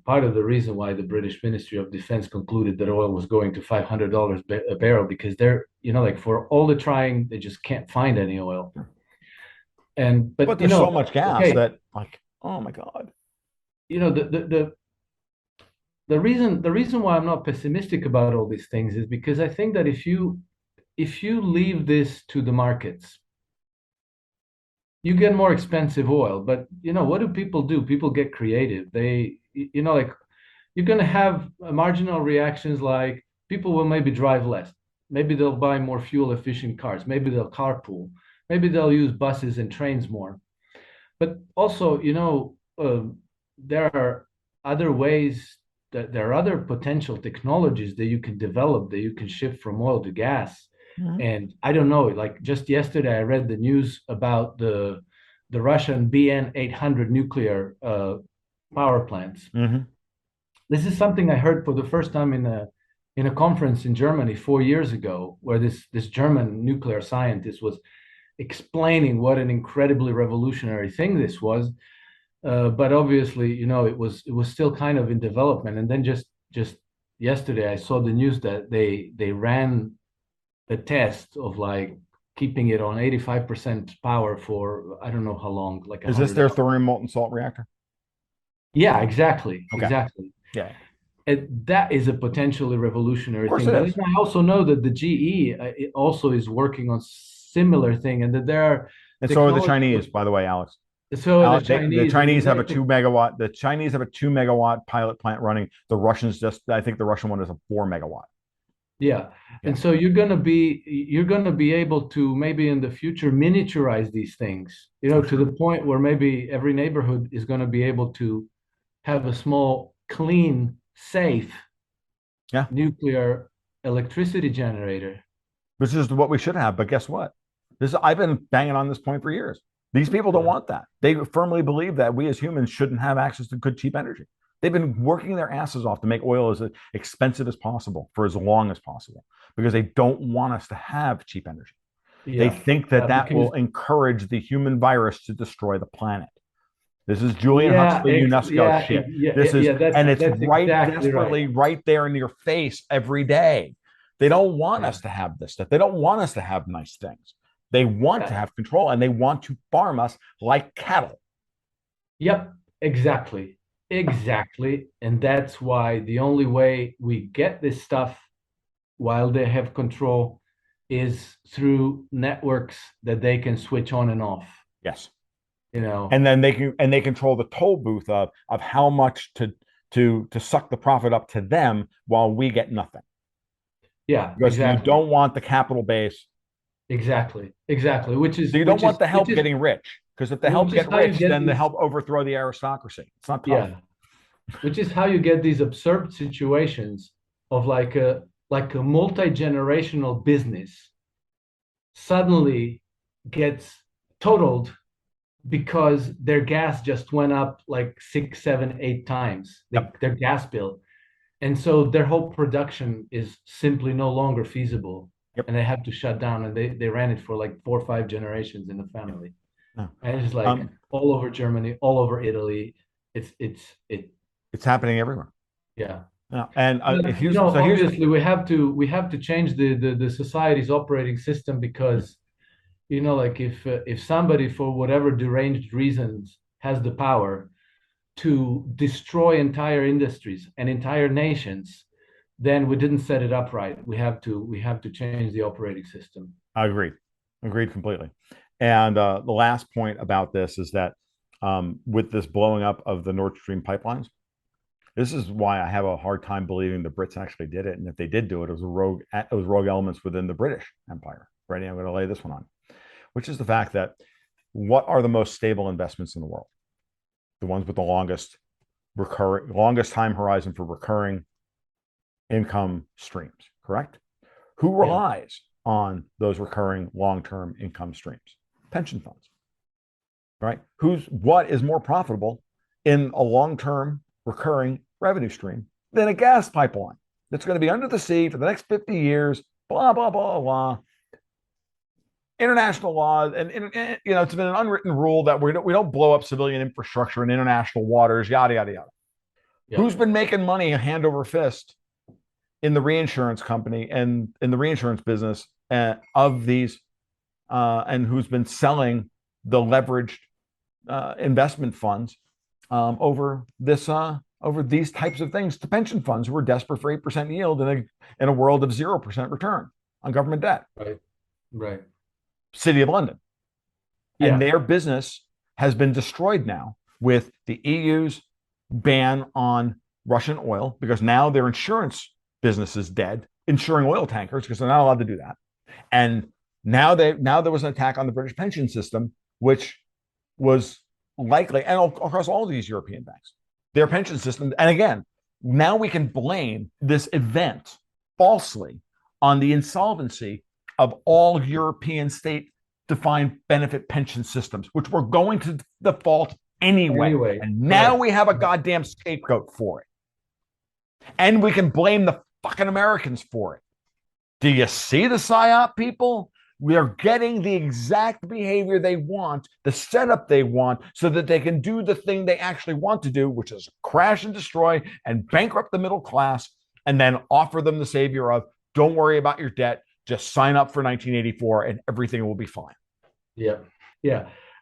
Speaker 2: part of the reason why the British Ministry of Defense concluded that oil was going to $500 a barrel because they're, like for all the trying, they just can't find any oil. And
Speaker 1: But
Speaker 2: but
Speaker 1: there's so much gas
Speaker 2: okay,
Speaker 1: that, like, oh my God.
Speaker 2: the reason why I'm not pessimistic about all these things is because I think that if you leave this to the markets, you get more expensive oil. But what do? People get creative. like you're going to have marginal reactions like people will maybe drive less. Maybe they'll buy more fuel efficient cars. Maybe they'll carpool. Maybe they'll use buses and trains more. But also, there are other ways that there are other potential technologies that you can develop that you can shift from oil to gas.
Speaker 1: Mhm.
Speaker 2: And I don't know, like just yesterday, I read the news about the Russian BN 800 nuclear power plants.
Speaker 1: Mhm.
Speaker 2: This is something I heard for the first time in a conference in Germany 4 years ago, where this German nuclear scientist was explaining what an incredibly revolutionary thing this was. But obviously, it was still kind of in development. And then just yesterday, I saw the news that they ran the test of like keeping it on 85% power for I don't know how long, like
Speaker 1: Is this
Speaker 2: 100
Speaker 1: their
Speaker 2: hours.
Speaker 1: thorium molten salt reactor?
Speaker 2: Yeah, exactly,
Speaker 1: Okay.
Speaker 2: exactly.
Speaker 1: Yeah.
Speaker 2: And that is a potentially
Speaker 1: Of
Speaker 2: revolutionary
Speaker 1: course
Speaker 2: thing.
Speaker 1: it
Speaker 2: But
Speaker 1: is.
Speaker 2: then I also know that the GE it also is working on similar thing, and that there are
Speaker 1: And so are the
Speaker 2: technologies.
Speaker 1: Chinese, by the way, Alex.
Speaker 2: So the
Speaker 1: The
Speaker 2: Chinese, and
Speaker 1: Chinese have a
Speaker 2: then
Speaker 1: 2 megawatt. The Chinese have a 2 megawatt pilot plant running. The Russians I think the Russian one is a 4 megawatt.
Speaker 2: yeah,
Speaker 1: Yeah,
Speaker 2: and so you're gonna be able to maybe in the future miniaturize these things,
Speaker 1: for
Speaker 2: to
Speaker 1: sure.
Speaker 2: the point where maybe every neighborhood is going to be able to have a small, clean, safe
Speaker 1: Yeah,
Speaker 2: nuclear electricity generator.
Speaker 1: this is what we should have. But guess what? I've been banging on this point for years. These people don't
Speaker 2: Yeah.
Speaker 1: want that. They firmly believe that we as humans shouldn't have access to good, cheap energy. They've been working their asses off to make oil as expensive as possible for as long as possible because they don't want us to have cheap energy. They
Speaker 2: Yeah,
Speaker 1: think that
Speaker 2: yeah,
Speaker 1: that
Speaker 2: because
Speaker 1: will encourage the human virus to destroy the planet. This is Julian
Speaker 2: yeah,
Speaker 1: Huxley UNESCO shit.
Speaker 2: yeah,
Speaker 1: This is,
Speaker 2: yeah. That's
Speaker 1: and it's
Speaker 2: that's
Speaker 1: right
Speaker 2: exactly right.
Speaker 1: desperately right there in your face every day. They don't want
Speaker 2: Yeah,
Speaker 1: us to have this stuff. They don't want us to have nice things. They want to
Speaker 2: yeah,
Speaker 1: have control and they want to farm us like cattle.
Speaker 2: yep, exactly, exactly. And that's why the only way we get this stuff while they have control is through networks that they can switch on and off.
Speaker 1: Yes.
Speaker 2: You know,
Speaker 1: And then they control the toll booth of how much to suck the profit up to them while we get nothing.
Speaker 2: yeah,
Speaker 1: Because you
Speaker 2: exactly,
Speaker 1: don't want the capital base.
Speaker 2: exactly. Which
Speaker 1: So
Speaker 2: is
Speaker 1: you don't
Speaker 2: which
Speaker 1: want
Speaker 2: is
Speaker 1: the
Speaker 2: which
Speaker 1: help
Speaker 2: is
Speaker 1: getting rich. Because if the help
Speaker 2: which is
Speaker 1: get
Speaker 2: how you
Speaker 1: rich,
Speaker 2: get
Speaker 1: then the
Speaker 2: these.
Speaker 1: help overthrow the aristocracy. It's not tough.
Speaker 2: Yeah, which is how you get these absurd situations of like a multi-generational business suddenly gets totaled because their gas just went up like 6, 7, 8 times,
Speaker 1: Yep.
Speaker 2: their gas bill. And so their whole production is simply no longer feasible.
Speaker 1: Yep.
Speaker 2: And they have to shut down. And they ran it for like 4 or 5 generations in the
Speaker 1: Yep.
Speaker 2: family.
Speaker 1: No.
Speaker 2: And it's like
Speaker 1: Um,
Speaker 2: all over Germany, all over Italy. It
Speaker 1: it's happening everywhere.
Speaker 2: yeah.
Speaker 1: No. And
Speaker 2: But,
Speaker 1: here's so here's
Speaker 2: obviously we have to change the society's operating system because, like if somebody for whatever deranged reasons has the power to destroy entire industries and entire nations, then we didn't set it up right. We have to change the operating system.
Speaker 1: I agreed completely. And the last point about this is that with this blowing up of the Nord Stream pipelines, this is why I have a hard time believing the Brits actually did it. And if they did do it, it was rogue elements within the British Empire. Right? And I'm going to lay this one on, which is the fact that what are the most stable investments in the world? The ones with the longest time horizon for recurring income streams, correct? Who
Speaker 2: Yeah,
Speaker 1: relies on those recurring long-term income streams? Pension funds, right? What is more profitable in a long-term recurring revenue stream than a gas pipeline that's going to be under the sea for the next 50 years, blah, blah, blah, blah. International law, and it's been an unwritten rule that we don't blow up civilian infrastructure in international waters, yada, yada, yada.
Speaker 2: yeah,
Speaker 1: Who's been making money hand over fist in the reinsurance company and in the reinsurance business of these, and who's been selling the leveraged investment funds over these types of things to pension funds who are desperate for 8% yield in a world of 0% return on government debt?
Speaker 2: right, right.
Speaker 1: City of London. And
Speaker 2: Yeah,
Speaker 1: their business has been destroyed now with the EU's ban on Russian oil because now their insurance business is dead, insuring oil tankers because they're not allowed to do that. And now there was an attack on the British pension system, which was likely, and across all of these European banks, their pension system. And again, now we can blame this event falsely on the insolvency of all European state defined benefit pension systems, which were going to default anyway. And now we have a goddamn scapegoat for it. And we can blame the fucking Americans for it. Do you see the PSYOP, people? We are getting the exact behavior they want, the setup they want, so that they can do the thing they actually want to do, which is crash and destroy and bankrupt the middle class, and then offer them the savior of, don't worry about your debt, just sign up for 1984 and everything will be fine.
Speaker 2: Yeah.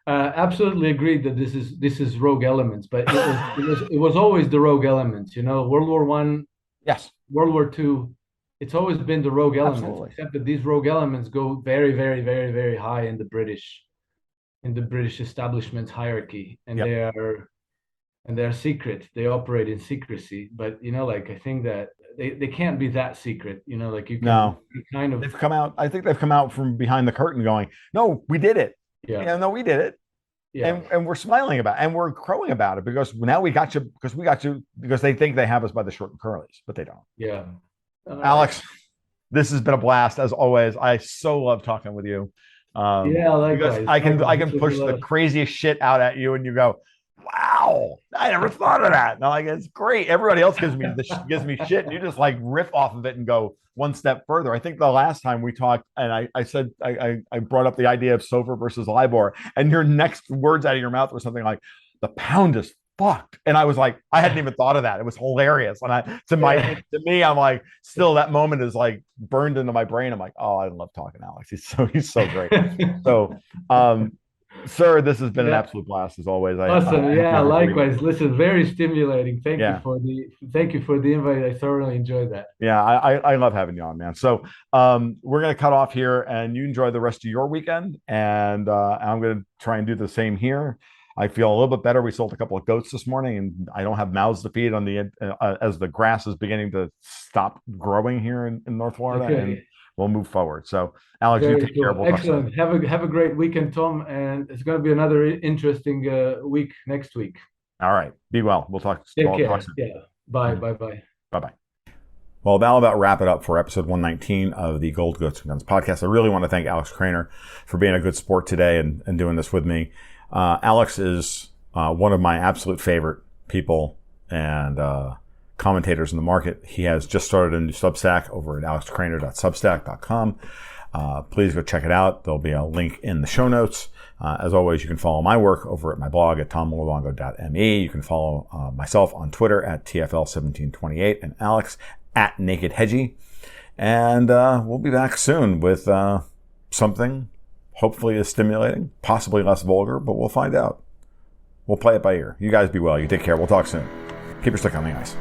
Speaker 2: Absolutely agreed that this is rogue elements, but it was always the rogue elements. World War I,
Speaker 1: yes,
Speaker 2: World War II. It's always been the rogue elements,
Speaker 1: absolutely.
Speaker 2: except that these rogue elements go very, very, very, very high in the British establishment hierarchy, and they're secret. They operate in secrecy, but I think that they can't be that secret. You can kind of.
Speaker 1: They've come out. I think they've come out from behind the curtain, going, "No, we did it.
Speaker 2: Yeah,
Speaker 1: no, we did it."
Speaker 2: Yeah.
Speaker 1: And we're smiling about it, and we're crowing about it because now we got you because they think they have us by the short and curlies, but they don't.
Speaker 2: Yeah.
Speaker 1: Alex, this has been a blast as always. I so love talking with you.
Speaker 2: Likewise.
Speaker 1: Because I can push the craziest shit out at you, and you go, "Wow, I never thought of that." And I'm like, it's great. Everybody else gives me shit, and you just like riff off of it and go one step further. I think the last time we talked, and I said I brought up the idea of SOFR versus LIBOR, and your next words out of your mouth were something like, "The pound is fucked," and I was like, I hadn't even thought of that. It was hilarious, and to me, I'm like, still that moment is like burned into my brain. I'm like, oh, I love talking to Alex. He's so great. So, sir, this has been an absolute blast as always.
Speaker 2: Awesome. Likewise. Listen, very stimulating. Thank you for the invite. I thoroughly enjoyed that.
Speaker 1: Yeah, I love having you on, man. So we're gonna cut off here, and you enjoy the rest of your weekend, and I'm gonna try and do the same here. I feel a little bit better. We sold a couple of goats this morning, and I don't have mouths to feed on the as the grass is beginning to stop growing here in North Florida, and we'll move forward. So, Alex, you take care. We'll
Speaker 2: excellent. Have a great weekend, Tom, and it's going to be another interesting week next week.
Speaker 1: All right. Be well. We'll talk.
Speaker 2: Take care. Yeah. Bye. Bye.
Speaker 1: Well, that'll about wrap it up for episode 119 of the Gold, Goats, and Guns podcast. I really want to thank Alex Krainer for being a good sport today and doing this with me. Alex is one of my absolute favorite people and commentators in the market. He has just started a new Substack over at alexkrainer.substack.com. Please go check it out. There'll be a link in the show notes. As always, you can follow my work over at my blog at tommolongo.me. You can follow myself on Twitter at TFL1728 and Alex at NakedHedgie. And we'll be back soon with something hopefully is stimulating, possibly less vulgar, but we'll find out. We'll play it by ear. You guys be well. You take care. We'll talk soon. Keep your stick on the ice.